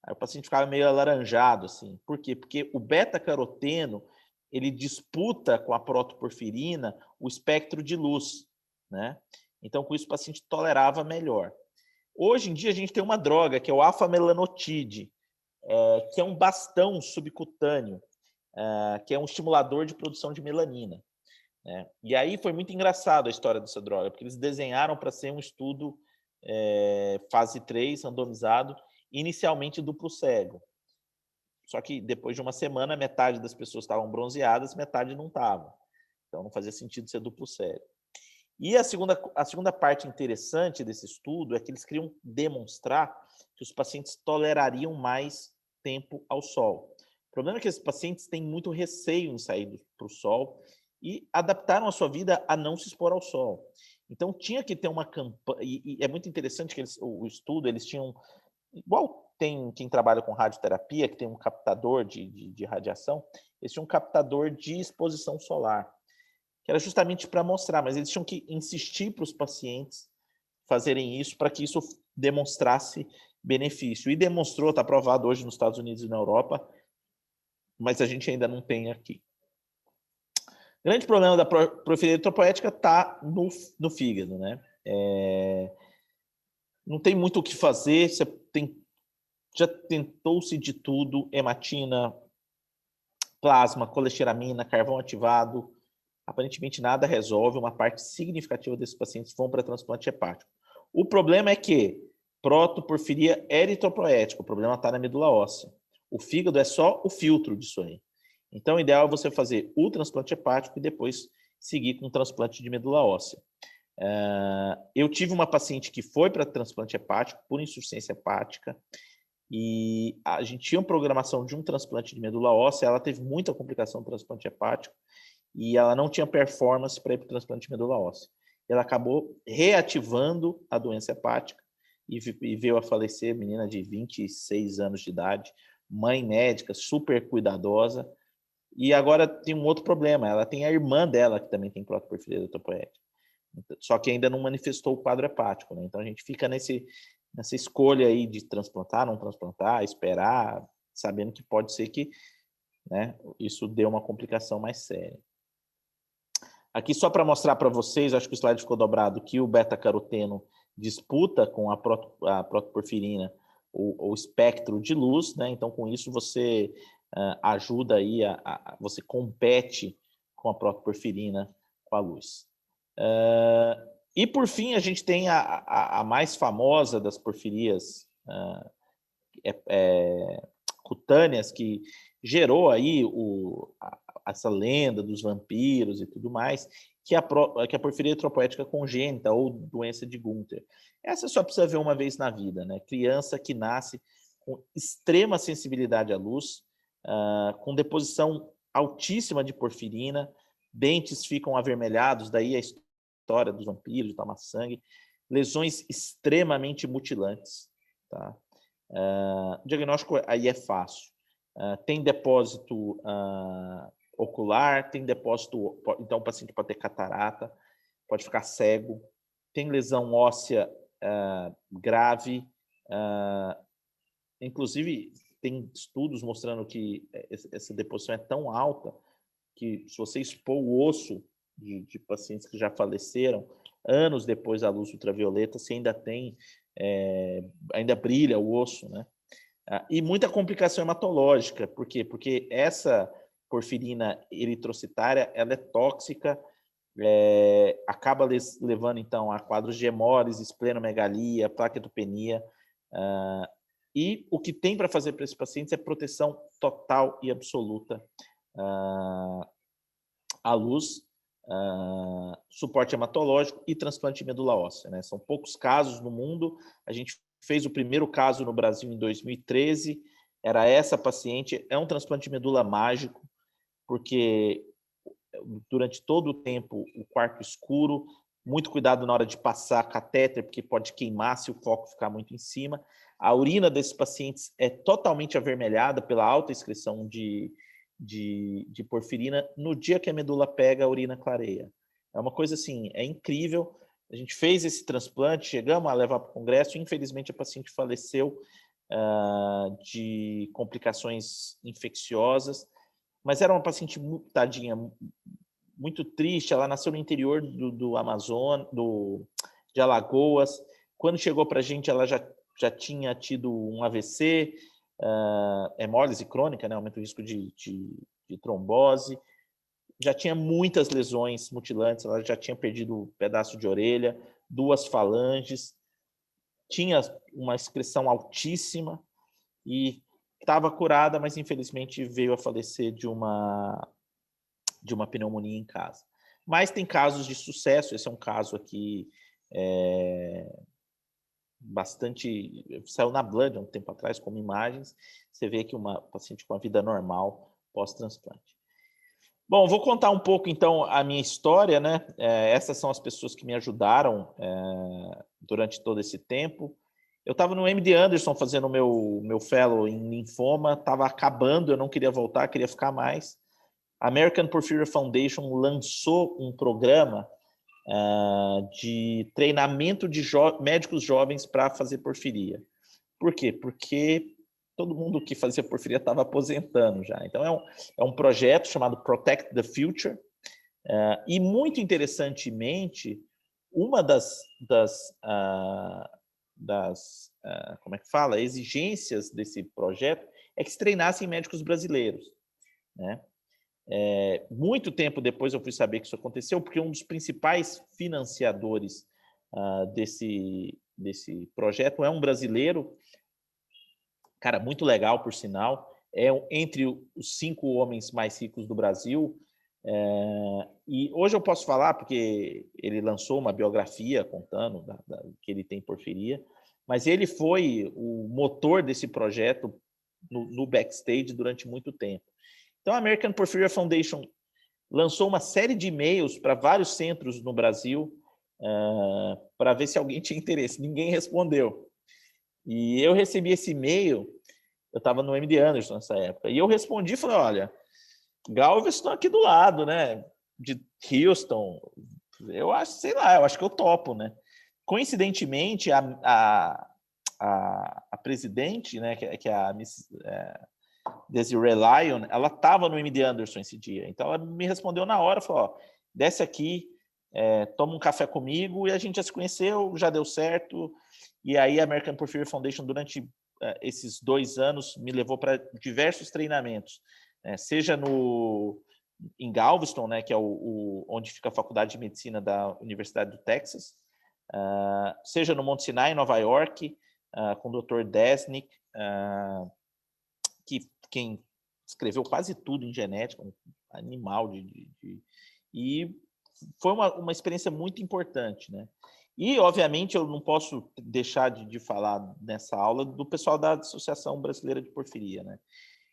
Aí o paciente ficava meio alaranjado, assim. Por quê? Porque o beta-caroteno, ele disputa com a protoporfirina o espectro de luz, né? Então, com isso, o paciente tolerava melhor. Hoje em dia, a gente tem uma droga, que é o alfa-melanotide, que é um bastão subcutâneo, que é um estimulador de produção de melanina. Né? E aí foi muito engraçado a história dessa droga, porque eles desenharam para ser um estudo fase 3, randomizado, inicialmente duplo cego. Só que depois de uma semana, metade das pessoas estavam bronzeadas, metade não estava. Então não fazia sentido ser duplo cego. E a segunda parte interessante desse estudo é que eles queriam demonstrar que os pacientes tolerariam mais tempo ao sol. O problema é que esses pacientes têm muito receio em sair para o sol e adaptaram a sua vida a não se expor ao sol. Então, tinha que ter uma campanha, e é muito interessante que o estudo, eles tinham, igual tem quem trabalha com radioterapia, que tem um captador de radiação, eles tinham um captador de exposição solar, que era justamente para mostrar, mas eles tinham que insistir para os pacientes fazerem isso, para que isso demonstrasse benefício. E demonstrou, está aprovado hoje nos Estados Unidos e na Europa, mas a gente ainda não tem aqui. O grande problema da protoporfirina eritropoética está no fígado, né? Não tem muito o que fazer, já tentou-se de tudo, hematina, plasma, colesteramina, carvão ativado, aparentemente nada resolve, uma parte significativa desses pacientes vão para transplante hepático. O problema é que protoporfiria eritropoética, o problema está na medula óssea. O fígado é só o filtro disso aí. Então, o ideal é você fazer o transplante hepático e depois seguir com o transplante de medula óssea. Eu tive uma paciente que foi para transplante hepático por insuficiência hepática e a gente tinha uma programação de um transplante de medula óssea, ela teve muita complicação no transplante hepático e ela não tinha performance para ir para o transplante de medula óssea. Ela acabou reativando a doença hepática e veio a falecer, menina de 26 anos de idade, mãe médica, super cuidadosa. E agora tem um outro problema, ela tem a irmã dela que também tem protoporfirina eritropoética, só que ainda não manifestou o quadro hepático, né? Então a gente fica nessa escolha aí de transplantar, não transplantar, esperar, sabendo que pode ser que, né, isso dê uma complicação mais séria. Aqui só para mostrar para vocês, acho que o slide ficou dobrado, que o beta-caroteno disputa com a protoporfirina o espectro de luz, né? Então com isso você ajuda aí, você compete com a protoporfirina com a luz. E por fim, a gente tem a mais famosa das porfirias cutâneas que gerou aí essa lenda dos vampiros e tudo mais, que a porfiria eritropoética congênita ou doença de Gunther. Essa só precisa ver uma vez na vida, né? Criança que nasce com extrema sensibilidade à luz, com deposição altíssima de porfirina, dentes ficam avermelhados, daí a história dos vampiros, de tomar sangue, lesões extremamente mutilantes, tá? O diagnóstico aí é fácil. Tem depósito ocular, tem depósito, então o paciente pode ter catarata, pode ficar cego, tem lesão óssea grave, inclusive tem estudos mostrando que essa deposição é tão alta que se você expor o osso de pacientes que já faleceram, anos depois da luz ultravioleta, você ainda tem, ainda brilha o osso, né? E muita complicação hematológica. Por quê? Porque essa porfirina eritrocitária, ela é tóxica, acaba levando, então, a quadros de hemólise, esplenomegalia, plaquetopenia. E o que tem para fazer para esses pacientes é proteção total e absoluta à luz, suporte hematológico e transplante de medula óssea, né? São poucos casos no mundo. A gente fez o primeiro caso no Brasil em 2013. Era essa paciente, é um transplante de medula mágico, porque durante todo o tempo o quarto escuro, muito cuidado na hora de passar catéter, porque pode queimar se o foco ficar muito em cima. A urina desses pacientes é totalmente avermelhada pela alta excreção de porfirina. No dia que a medula pega, a urina clareia. É uma coisa assim, é incrível. A gente fez esse transplante, chegamos a levar para o congresso, infelizmente a paciente faleceu de complicações infecciosas, mas era uma paciente tadinha, muito triste. Ela nasceu no interior do Amazonas, de Alagoas. Quando chegou para a gente, ela já tinha tido um AVC, hemólise crônica, né? Aumenta o risco de trombose. Já tinha muitas lesões mutilantes, ela já tinha perdido um pedaço de orelha, 2 falanges, tinha uma excreção altíssima e estava curada, mas infelizmente veio a falecer de uma pneumonia em casa. Mas tem casos de sucesso. Esse é um caso aqui bastante... Saiu na Blood há um tempo atrás, como imagens. Você vê que uma paciente com a vida normal pós-transplante. Bom, vou contar um pouco, então, a minha história, né? Essas são as pessoas que me ajudaram durante todo esse tempo. Eu estava no MD Anderson fazendo o meu fellow em linfoma, estava acabando, eu não queria voltar, queria ficar mais. A American Porphyria Foundation lançou um programa de treinamento de médicos jovens para fazer porfiria. Por quê? Porque todo mundo que fazia porfiria estava aposentando já. Então, é um projeto chamado Protect the Future. E, muito interessantemente, uma das como é que fala? Exigências desse projeto é que se treinassem médicos brasileiros, né? Muito tempo depois eu fui saber que isso aconteceu, porque um dos principais financiadores desse projeto é um brasileiro, cara, muito legal, por sinal, entre os 5 homens mais ricos do Brasil. E hoje eu posso falar, porque ele lançou uma biografia contando que ele tem porfiria, mas ele foi o motor desse projeto no backstage durante muito tempo. Então, a American Porphyria Foundation lançou uma série de e-mails para vários centros no Brasil para ver se alguém tinha interesse. Ninguém respondeu. E eu recebi esse e-mail, eu estava no MD Anderson nessa época, e eu respondi e falei, olha, Galveston aqui do lado, né? De Houston, eu acho, sei lá, eu acho que eu topo, né? Coincidentemente, a presidente, né, que é a Miss Desiree Lyon, ela estava no MD Anderson esse dia. Então, ela me respondeu na hora, falou, ó, desce aqui, toma um café comigo, e a gente já se conheceu, já deu certo. E aí, a American Porphyria Foundation, durante esses 2 anos, me levou para diversos treinamentos, seja em Galveston, né, que é onde fica a Faculdade de Medicina da Universidade do Texas, seja no Monte Sinai, em Nova York, com o Dr. Desnick, que quem escreveu quase tudo em genética, um animal e foi uma experiência muito importante, né? E, obviamente, eu não posso deixar de falar nessa aula do pessoal da Associação Brasileira de Porfiria, né?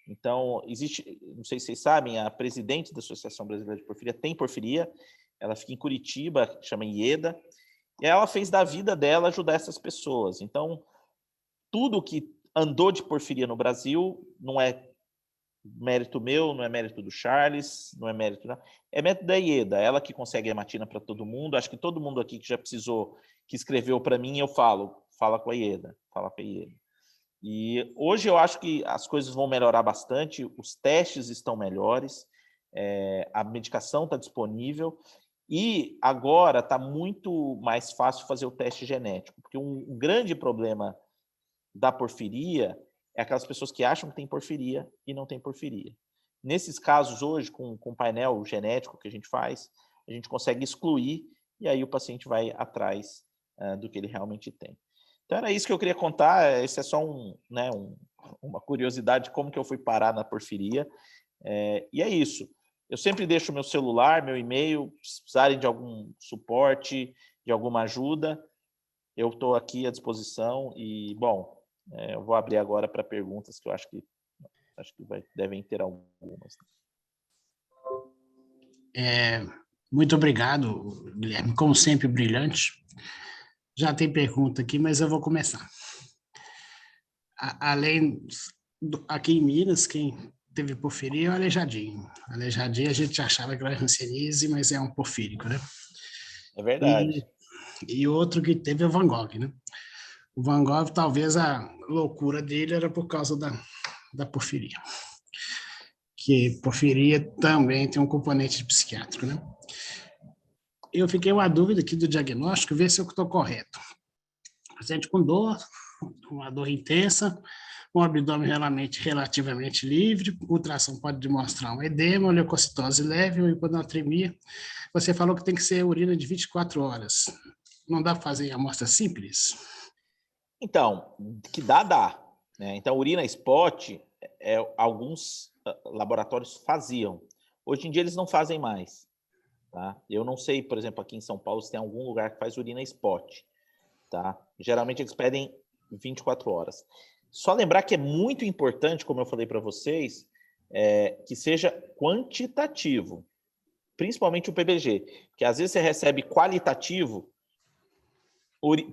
Então, existe, não sei se vocês sabem, a presidente da Associação Brasileira de Porfiria tem porfiria, ela fica em Curitiba, chama Ieda, e ela fez da vida dela ajudar essas pessoas. Então, tudo que andou de porfiria no Brasil não é mérito meu, não é mérito do Charles, não é mérito... É mérito da Ieda, ela que consegue a hematina para todo mundo. Acho que todo mundo aqui que já precisou, que escreveu para mim, eu fala com a Ieda, fala com a Ieda. E hoje eu acho que as coisas vão melhorar bastante, os testes estão melhores, a medicação está disponível, e agora está muito mais fácil fazer o teste genético, porque um grande problema da porfiria é aquelas pessoas que acham que tem porfiria e não tem porfiria. Nesses casos hoje, com o painel genético que a gente faz, a gente consegue excluir e aí o paciente vai atrás do que ele realmente tem. Então era isso que eu queria contar, esse é só uma curiosidade de como que eu fui parar na porfiria, e é isso. Eu sempre deixo meu celular, meu e-mail, se precisarem de algum suporte, de alguma ajuda, eu estou aqui à disposição e, bom, eu vou abrir agora para perguntas que eu acho que devem ter algumas. Muito obrigado, Guilherme. Como sempre, brilhante. Já tem pergunta aqui, mas eu vou começar. Aqui em Minas, quem teve porfiria é o Aleijadinho. Aleijadinho a gente achava que era ranceníase, mas é um porfírico, né? É verdade. E outro que teve é o Van Gogh, né? O Van Gogh, talvez a loucura dele era por causa da porfiria. Que porfiria também tem um componente psiquiátrico, né? Eu fiquei uma dúvida aqui do diagnóstico, ver se eu estou correto. Paciente com dor, uma dor intensa, um abdômen relativamente livre, ultrassom pode demonstrar um edema, uma leucocitose leve, uma hiponatremia. Você falou que tem que ser urina de 24 horas. Não dá para fazer amostra simples? Então, que dá, né? Então, urina spot, alguns laboratórios faziam. Hoje em dia, eles não fazem mais. Tá? Eu não sei, por exemplo, aqui em São Paulo, se tem algum lugar que faz urina spot. Tá? Geralmente, eles pedem 24 horas. Só lembrar que é muito importante, como eu falei para vocês, que seja quantitativo, principalmente o PBG, porque às vezes você recebe qualitativo,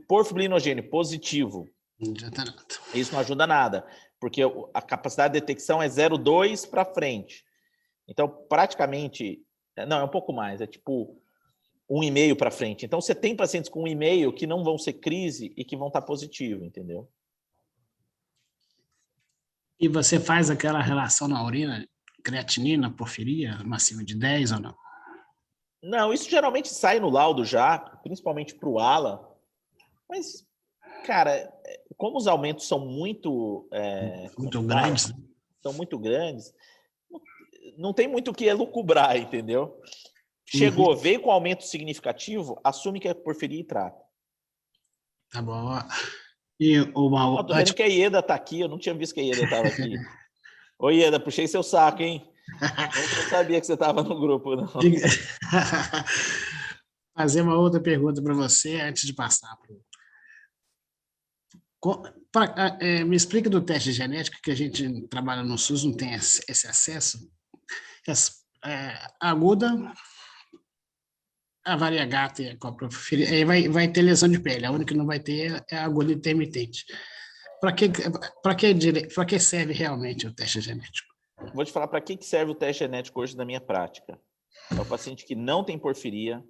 porfirinogênio positivo. Não adianta nada. Isso não ajuda nada, porque a capacidade de detecção é 0,2 para frente. Então, praticamente, não, é um pouco mais, é tipo 1,5 para frente. Então, você tem pacientes com 1,5 que não vão ser crise e que vão estar positivo, entendeu? E você faz aquela relação na urina, creatinina, porfiria, acima de 10 ou não? Não, isso geralmente sai no laudo já, principalmente para o ALA. Mas, cara, como os aumentos são muito grandes, são muito grandes, não tem muito o que elucubrar, entendeu? Chegou, veio com aumento significativo, assume que é porfiria e trata. Tá bom. E uma... Tô vendo que a Ieda tá aqui, eu não tinha visto que a Ieda estava aqui. Oi, Ieda, puxei seu saco, hein? Eu não sabia que você estava no grupo, não. Fazer uma outra pergunta para você antes de passar. Me explica do teste genético, que a gente trabalha no SUS, não tem esse acesso. Aguda, a variegata e a coprofilia, aí vai ter lesão de pele, a única que não vai ter é a aguda intermitente. Para que serve realmente o teste genético? Vou te falar para que serve o teste genético hoje na minha prática. É o paciente que não tem porfiria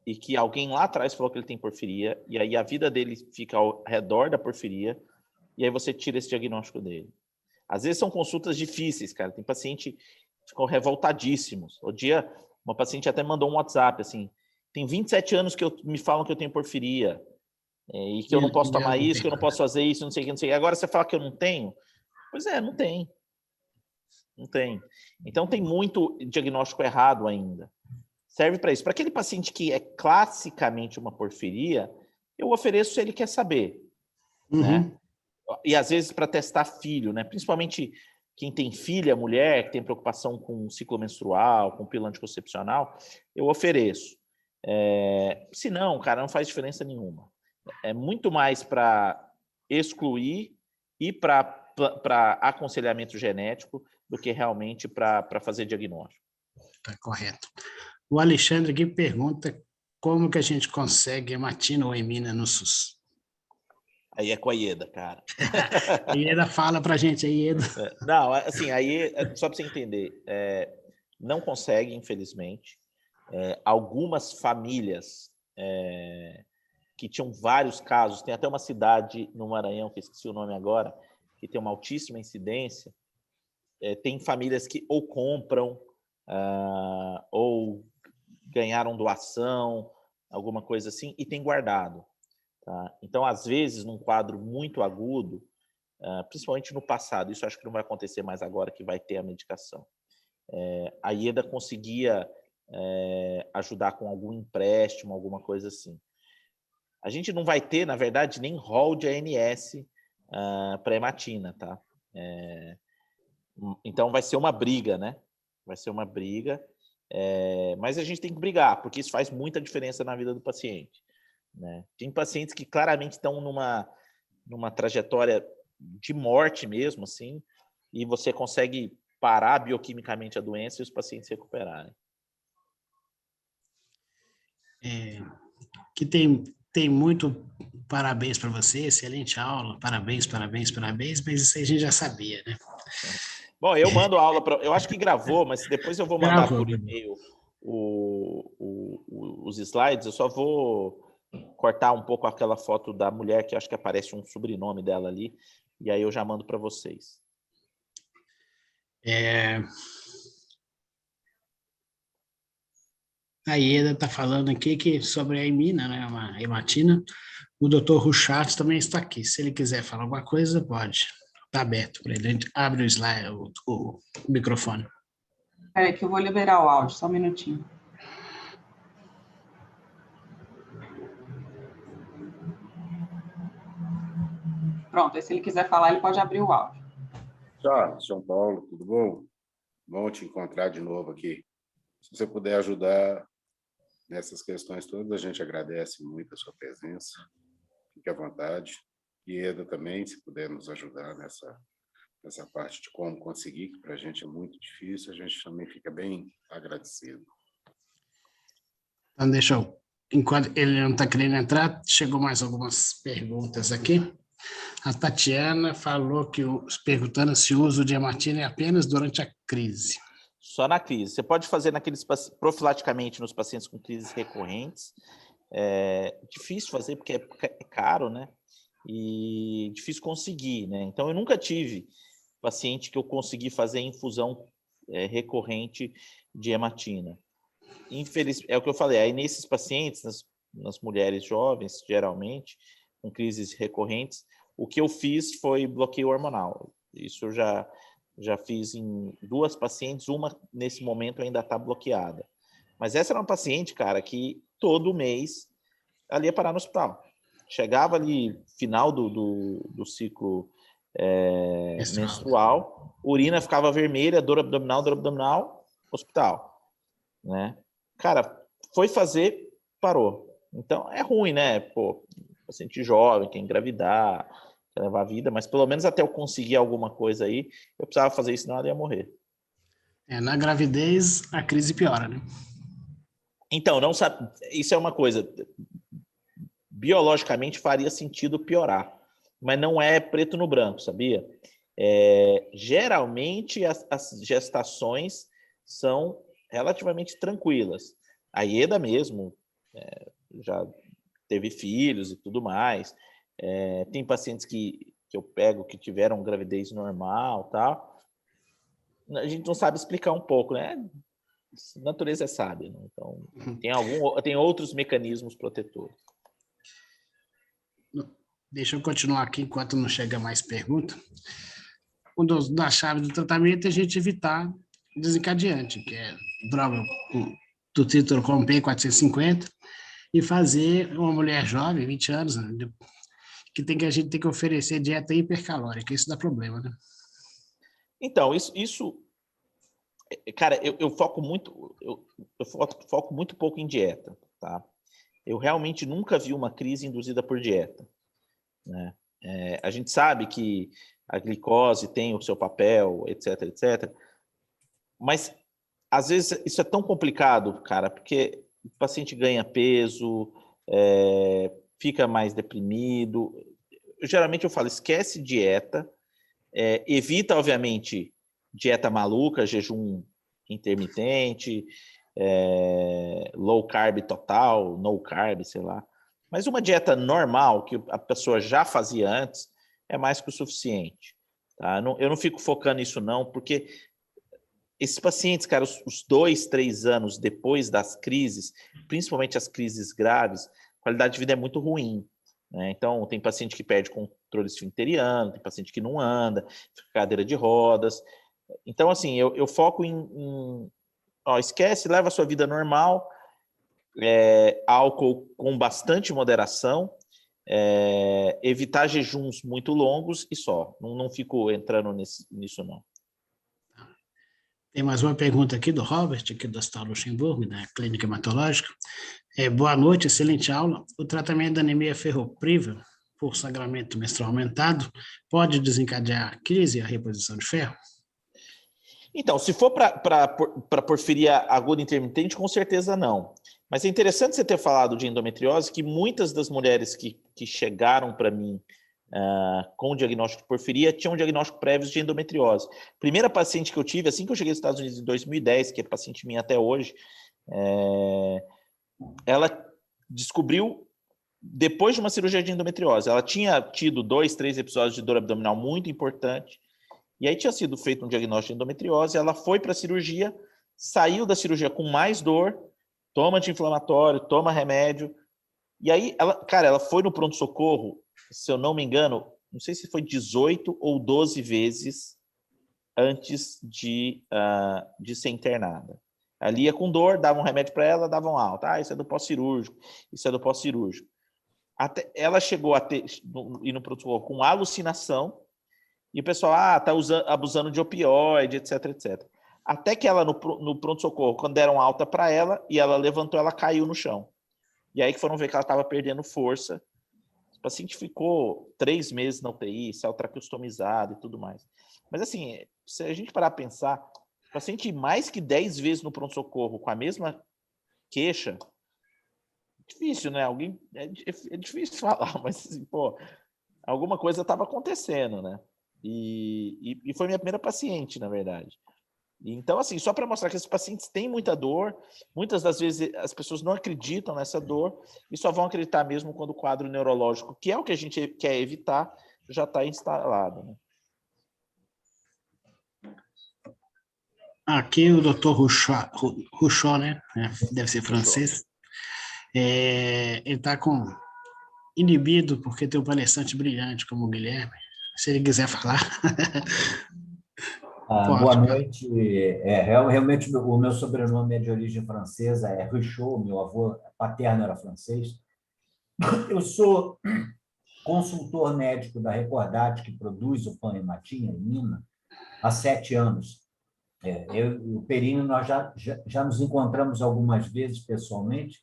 e que alguém lá atrás falou que ele tem porfiria, e aí a vida dele fica ao redor da porfiria, e aí você tira esse diagnóstico dele. Às vezes são consultas difíceis, cara. Tem paciente que ficam revoltadíssimos. O dia, uma paciente até mandou um WhatsApp, assim, tem 27 anos que me falam que eu tenho porfiria, e que eu não posso tomar isso, que eu não posso fazer isso, não sei o que, não sei o que. Agora você fala que eu não tenho? Pois é, não tem. Não tem. Então tem muito diagnóstico errado ainda. Serve para isso. Para aquele paciente que é classicamente uma porfiria, eu ofereço se ele quer saber. Né? E às vezes para testar filho, né? Principalmente quem tem filha, mulher, que tem preocupação com ciclo menstrual, com pílula anticoncepcional, eu ofereço. Se não, cara, não faz diferença nenhuma. É muito mais para excluir e para aconselhamento genético do que realmente para fazer diagnóstico. Tá correto. O Alexandre aqui pergunta como que a gente consegue hematina ou emina no SUS. Aí é com a IEDA, cara. A IEDA fala para a gente, a IEDA. Não, assim, aí, só para você entender, não consegue, infelizmente. Algumas famílias que tinham vários casos, tem até uma cidade no Maranhão, que esqueci o nome agora, que tem uma altíssima incidência, tem famílias que ou compram, ou ganharam doação, alguma coisa assim, e tem guardado. Tá? Então, às vezes, num quadro muito agudo, principalmente no passado, isso acho que não vai acontecer mais agora que vai ter a medicação, a IEDA conseguia ajudar com algum empréstimo, alguma coisa assim. A gente não vai ter, na verdade, nem rol de ANS para hematina, tá? Então, vai ser uma briga, né? Vai ser uma briga, mas a gente tem que brigar, porque isso faz muita diferença na vida do paciente, né? Tem pacientes que claramente estão numa trajetória de morte mesmo, assim, e você consegue parar bioquimicamente a doença e os pacientes se recuperarem. Que tem muito parabéns para você, excelente aula, parabéns, parabéns, parabéns, mas isso aí a gente já sabia, né? Bom, eu mando aula para... Eu acho que gravou, mas depois eu vou mandar por e-mail os slides. Eu só vou cortar um pouco aquela foto da mulher, que acho que aparece um sobrenome dela ali, e aí eu já mando para vocês. A IEDA está falando aqui que sobre a emina, né, a hematina, o Dr. Ruchat também está aqui. Se ele quiser falar alguma coisa, pode. Está aberto para ele. A gente abre o slide, o microfone. Espera aí que eu vou liberar o áudio, só um minutinho. Pronto, aí se ele quiser falar, ele pode abrir o áudio. Tchau, São Paulo, tudo bom? Bom te encontrar de novo aqui. Se você puder ajudar nessas questões todas, a gente agradece muito a sua presença. Fique à vontade. E Eda também, se puder nos ajudar nessa parte de como conseguir, que para a gente é muito difícil, a gente também fica bem agradecido. Então, deixa eu... Enquanto ele não está querendo entrar, chegou mais algumas perguntas aqui. A Tatiana falou perguntando se o uso de hematina é apenas durante a crise. Só na crise. Você pode fazer profilaticamente nos pacientes com crises recorrentes. É difícil fazer porque é caro, né? E difícil conseguir, né? Então, eu nunca tive paciente que eu consegui fazer infusão recorrente de hematina. É o que eu falei, aí nesses pacientes, nas mulheres jovens, geralmente, com crises recorrentes, o que eu fiz foi bloqueio hormonal. Isso eu já fiz em 2 pacientes, uma nesse momento ainda está bloqueada. Mas essa era uma paciente, cara, que todo mês ela ia parar no hospital. Chegava ali, final do ciclo menstrual, urina ficava vermelha, dor abdominal, hospital, né? Cara, foi fazer, parou. Então, é ruim, né? Pô, paciente jovem, quer engravidar, quer levar a vida, mas pelo menos até eu conseguir alguma coisa aí, eu precisava fazer isso, senão ela ia morrer. Na gravidez, a crise piora, né? Então, não sabe, isso é uma coisa, biologicamente faria sentido piorar, mas não é preto no branco, sabia? Geralmente, as gestações são relativamente tranquilas. A Ieda mesmo já teve filhos e tudo mais. Tem pacientes que eu pego que tiveram gravidez normal, tal. A gente não sabe explicar um pouco, né? A natureza é sábia, né? Então tem outros mecanismos protetores. Deixa eu continuar aqui enquanto não chega mais pergunta. Uma das chaves do tratamento é a gente evitar desencadeante, que é droga do título com P450, e fazer uma mulher jovem, 20 anos, né, que a gente tem que oferecer dieta hipercalórica. Isso dá problema, né? Então, cara, eu foco muito, eu foco muito pouco em dieta, tá? Eu realmente nunca vi uma crise induzida por dieta, né? A gente sabe que a glicose tem o seu papel, etc, etc. Mas, às vezes, isso é tão complicado, cara, porque o paciente ganha peso, fica mais deprimido. Geralmente eu falo, esquece dieta, evita, obviamente, dieta maluca, jejum intermitente, low carb total, no carb, sei lá. Mas uma dieta normal, que a pessoa já fazia antes, é mais que o suficiente. Tá? Eu não fico focando nisso, não, porque esses pacientes, cara, os 2, 3 anos depois das crises, principalmente as crises graves, a qualidade de vida é muito ruim. Né? Então, tem paciente que perde controle esfinteriano, tem paciente que não anda, fica em cadeira de rodas. Então, assim, eu foco esquece, leva a sua vida normal, álcool com bastante moderação, evitar jejuns muito longos e só. Não fico entrando nisso, não. Tem mais uma pergunta aqui do Robert, aqui do Hospital Luxemburgo, da Clínica Hematológica. Boa noite, excelente aula. O tratamento da anemia ferropriva por sangramento menstrual aumentado pode desencadear a crise e a reposição de ferro? Então, se for para porfiria aguda intermitente, com certeza não. Mas é interessante você ter falado de endometriose, que muitas das mulheres que chegaram para mim com o diagnóstico de porfiria tinham um diagnóstico prévio de endometriose. Primeira paciente que eu tive, assim que eu cheguei nos Estados Unidos em 2010, que é paciente minha até hoje, ela descobriu depois de uma cirurgia de endometriose. Ela tinha tido 2, 3 episódios de dor abdominal muito importante, e aí tinha sido feito um diagnóstico de endometriose, ela foi para a cirurgia, saiu da cirurgia com mais dor, toma anti-inflamatório, toma remédio, e aí, ela foi no pronto-socorro, se eu não me engano, não sei se foi 18 ou 12 vezes antes de ser internada. Ali ia com dor, davam um remédio para ela, davam alta. Isso é do pós-cirúrgico, isso é do pós-cirúrgico. Até ela chegou a ir no pronto-socorro com alucinação, e o pessoal, tá abusando de opioide, etc, etc. Até que ela, no pronto-socorro, quando deram alta para ela, e ela levantou, ela caiu no chão. E aí que foram ver que ela estava perdendo força. O paciente ficou 3 meses na UTI, saiu traqueostomizado e tudo mais. Mas, assim, se a gente parar para pensar, o paciente mais que 10 vezes no pronto-socorro com a mesma queixa, difícil, né? É difícil falar, mas, assim, alguma coisa estava acontecendo, né? E foi minha primeira paciente, na verdade. Então, assim, só para mostrar que esses pacientes têm muita dor, muitas das vezes as pessoas não acreditam nessa dor e só vão acreditar mesmo quando o quadro neurológico, que é o que a gente quer evitar, já está instalado. Né? Aqui o Dr. Rouchot, né? Deve ser francês. Ele está inibido porque tem um palestrante brilhante como o Guilherme. Se ele quiser falar. Boa noite. Realmente, o meu sobrenome é de origem francesa, é Rouchot, meu avô paterno era francês. Eu sou consultor médico da Recordate, que produz o pão e matinha, em Minas, há 7 anos. Eu e o Perino, nós já nos encontramos algumas vezes pessoalmente.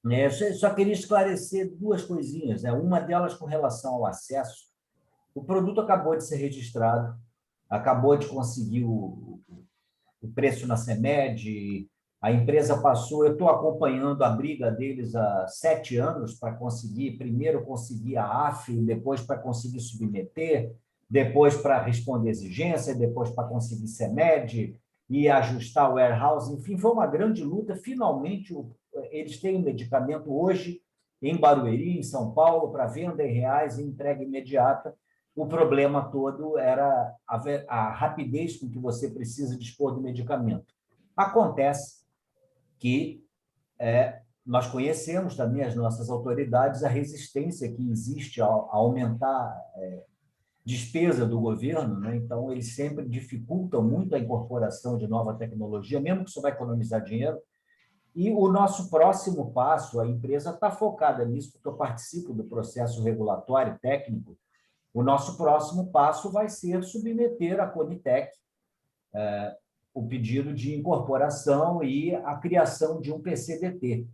Eu só queria esclarecer 2 coisinhas. Uma delas com relação ao acesso. O produto acabou de ser registrado, acabou de conseguir o preço na CEMED, a empresa passou, eu estou acompanhando a briga deles há 7 anos para conseguir, primeiro conseguir a AF, depois para conseguir submeter, depois para responder exigência, depois para conseguir CEMED e ajustar o warehouse, enfim, foi uma grande luta. Finalmente, eles têm um medicamento hoje em Barueri, em São Paulo, para venda em reais e entrega imediata. O problema todo era a rapidez com que você precisa dispor do medicamento. Acontece que nós conhecemos também, as nossas autoridades, a resistência que existe a aumentar despesa do governo, né? Então, eles sempre dificultam muito a incorporação de nova tecnologia, mesmo que isso vai economizar dinheiro. E o nosso próximo passo, a empresa está focada nisso, porque eu participo do processo regulatório técnico. O nosso próximo passo vai ser submeter à Conitec o pedido de incorporação e a criação de um PCDT.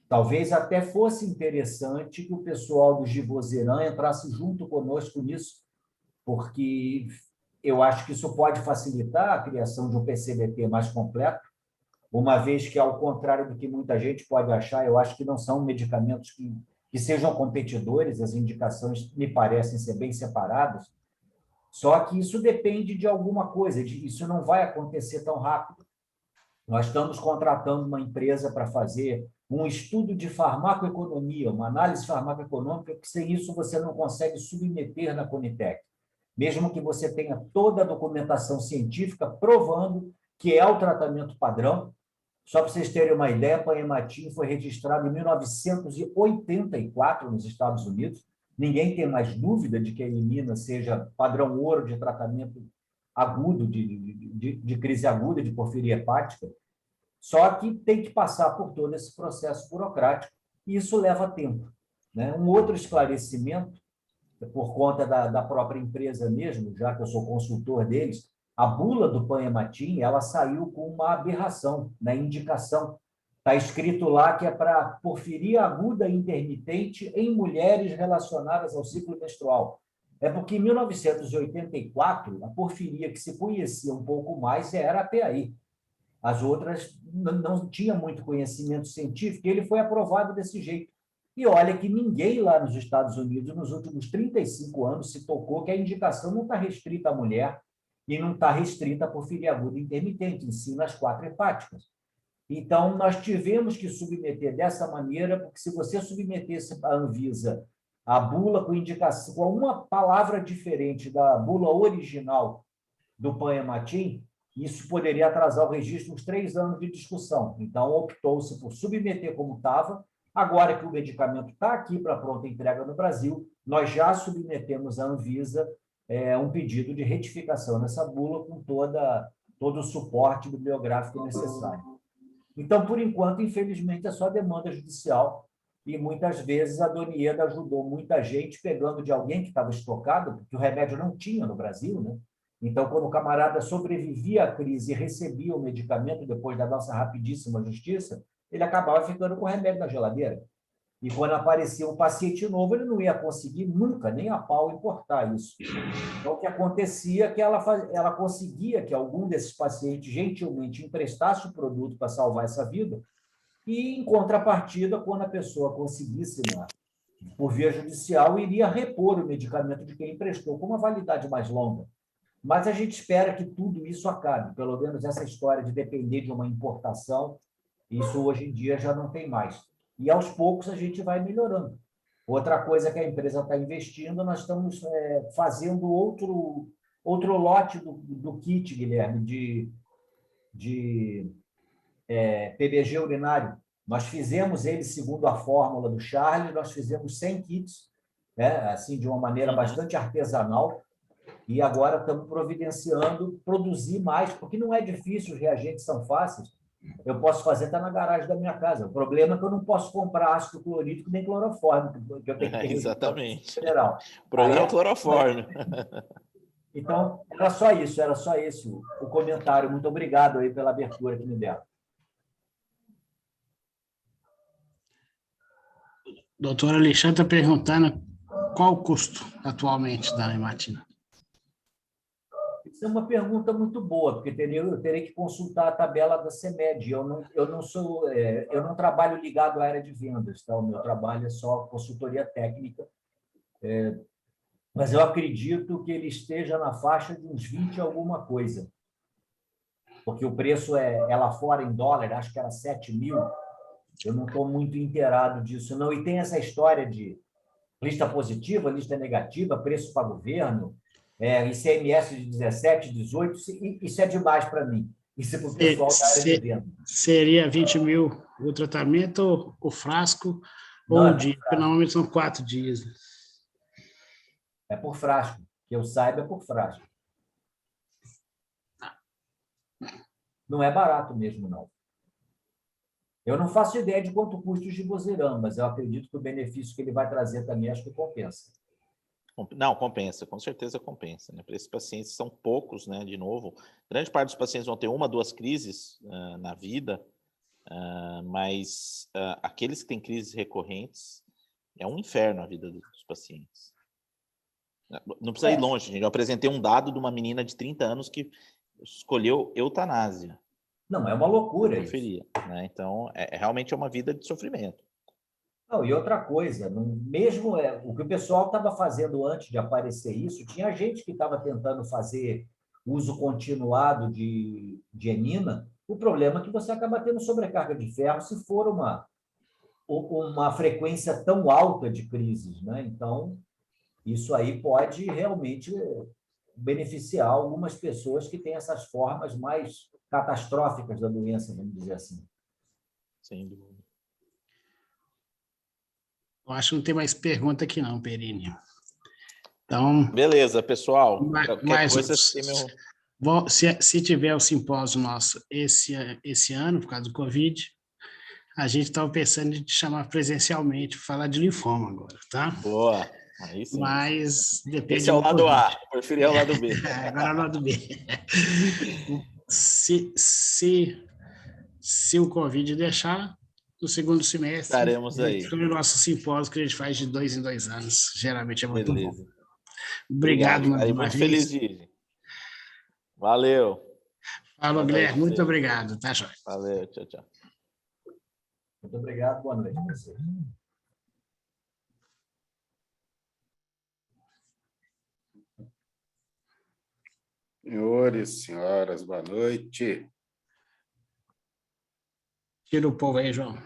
Talvez até fosse interessante que o pessoal do Givozeran entrasse junto conosco nisso, porque eu acho que isso pode facilitar a criação de um PCDT mais completo, uma vez que, ao contrário do que muita gente pode achar, eu acho que não são medicamentos que sejam competidores, as indicações me parecem ser bem separadas, só que isso depende de alguma coisa, isso não vai acontecer tão rápido. Nós estamos contratando uma empresa para fazer um estudo de farmacoeconomia, uma análise farmacoeconômica, porque sem isso você não consegue submeter na Conitec, mesmo que você tenha toda a documentação científica provando que é o tratamento padrão. Só para vocês terem uma ideia, a Panhematin foi registrado em 1984 nos Estados Unidos. Ninguém tem mais dúvida de que a elimina seja padrão ouro de tratamento agudo, de crise aguda de porfiria hepática. Só que tem que passar por todo esse processo burocrático, e isso leva tempo, né? Um outro esclarecimento, por conta da própria empresa mesmo, já que eu sou consultor deles, a bula do Panhematin, ela saiu com uma aberração na indicação. Está escrito lá que é para porfiria aguda intermitente em mulheres relacionadas ao ciclo menstrual. É porque em 1984, a porfiria que se conhecia um pouco mais era a PAI. As outras não tinham muito conhecimento científico, e ele foi aprovado desse jeito. E olha que ninguém lá nos Estados Unidos, nos últimos 35 anos, se tocou que a indicação não está restrita à mulher e não está restrita à porfiria aguda intermitente, ensina as 4 hepáticas. Então, nós tivemos que submeter dessa maneira, porque se você submetesse à Anvisa a bula com indicação, com uma palavra diferente da bula original do Panhematin, isso poderia atrasar o registro uns 3 anos de discussão. Então, optou-se por submeter como estava. Agora que o medicamento está aqui para pronta entrega no Brasil, nós já submetemos à Anvisa um pedido de retificação dessa bula com todo o suporte bibliográfico necessário. Então, por enquanto, infelizmente, é só demanda judicial, e muitas vezes a Dona Ieda ajudou muita gente pegando de alguém que estava estocado, porque o remédio não tinha no Brasil, né? Então, quando o camarada sobrevivia à crise e recebia o medicamento depois da nossa rapidíssima justiça, ele acabava ficando com o remédio na geladeira. E quando aparecia um paciente novo, ele não ia conseguir nunca, nem a pau, importar isso. Então, o que acontecia é que ela conseguia que algum desses pacientes gentilmente emprestasse o produto para salvar essa vida, e, em contrapartida, quando a pessoa conseguisse, por via judicial, iria repor o medicamento de quem emprestou, com uma validade mais longa. Mas a gente espera que tudo isso acabe, pelo menos essa história de depender de uma importação, isso hoje em dia já não tem mais. E aos poucos a gente vai melhorando. Outra coisa que a empresa está investindo, nós estamos fazendo outro lote do kit, Guilherme, de PBG urinário. Nós fizemos ele segundo a fórmula do Charles, nós fizemos 100 kits, né, assim, de uma maneira bastante artesanal, e agora estamos providenciando produzir mais, porque não é difícil, os reagentes são fáceis. Eu posso fazer até na garagem da minha casa. O problema é que eu não posso comprar ácido clorídrico nem clorofórmico, porque eu tenho que ter exatamente. Federal. O problema é o clorofórmio. Então, era só esse o comentário. Muito obrigado aí pela abertura que me deram. Doutor Alexandre está perguntando qual o custo atualmente da Nematina. Isso é uma pergunta muito boa, porque eu terei que consultar a tabela da CEMED. Eu não trabalho ligado à área de vendas, tá? O meu trabalho é só consultoria técnica. Mas eu acredito que ele esteja na faixa de uns 20 alguma coisa. Porque o preço é lá fora em dólar, acho que era 7 mil. Eu não estou muito inteirado disso, não. E tem essa história de lista positiva, lista negativa, preço para governo, ICMS de 17, 18, isso é demais para mim. Isso é para o pessoal da área de venda. Seria 20 mil o tratamento, o frasco, Não, ou o dia? Porque normalmente são 4 dias. É por frasco. Que eu saiba, é por frasco. Não é barato mesmo, não. Eu não faço ideia de quanto custa o Givosiran, mas eu acredito que o benefício que ele vai trazer também acho que compensa. Não, compensa, com certeza compensa, né? Para esses pacientes são poucos, né? De novo, grande parte dos pacientes vão ter uma, duas crises na vida, mas aqueles que têm crises recorrentes é um inferno a vida dos pacientes. Não precisa ir longe, gente. Eu apresentei um dado de uma menina de 30 anos que escolheu eutanásia. Não, é uma loucura isso. Preferia, né? Então, realmente é uma vida de sofrimento. Não, e outra coisa, mesmo o que o pessoal estava fazendo antes de aparecer isso, tinha gente que estava tentando fazer uso continuado de enina. O problema é que você acaba tendo sobrecarga de ferro se for uma frequência tão alta de crises, né? Então, isso aí pode realmente beneficiar algumas pessoas que têm essas formas mais catastróficas da doença, vamos dizer assim. Sem dúvida. Eu acho que não tem mais pergunta aqui não, Perini. Então, beleza, pessoal. Mas Coisa, se tiver o simpósio nosso esse ano, por causa do Covid, a gente estava pensando em te chamar presencialmente para falar de linfoma agora, tá? Boa. Aí sim. Mas depende. Esse é o lado A, preferi é o lado B. Agora é o lado B. Se o Covid deixar, no segundo semestre, estaremos aí. Sobre o nosso simpósio que a gente faz de 2 em 2 anos. Geralmente é muito bom. Obrigado mais uma muito vez. Feliz de Valeu. Falou, Guilherme. Muito obrigado. Tá, Jorge? Valeu. Tchau, tchau. Muito obrigado. Boa noite a vocês. Senhores, senhoras, boa noite. Tira o povo aí, João.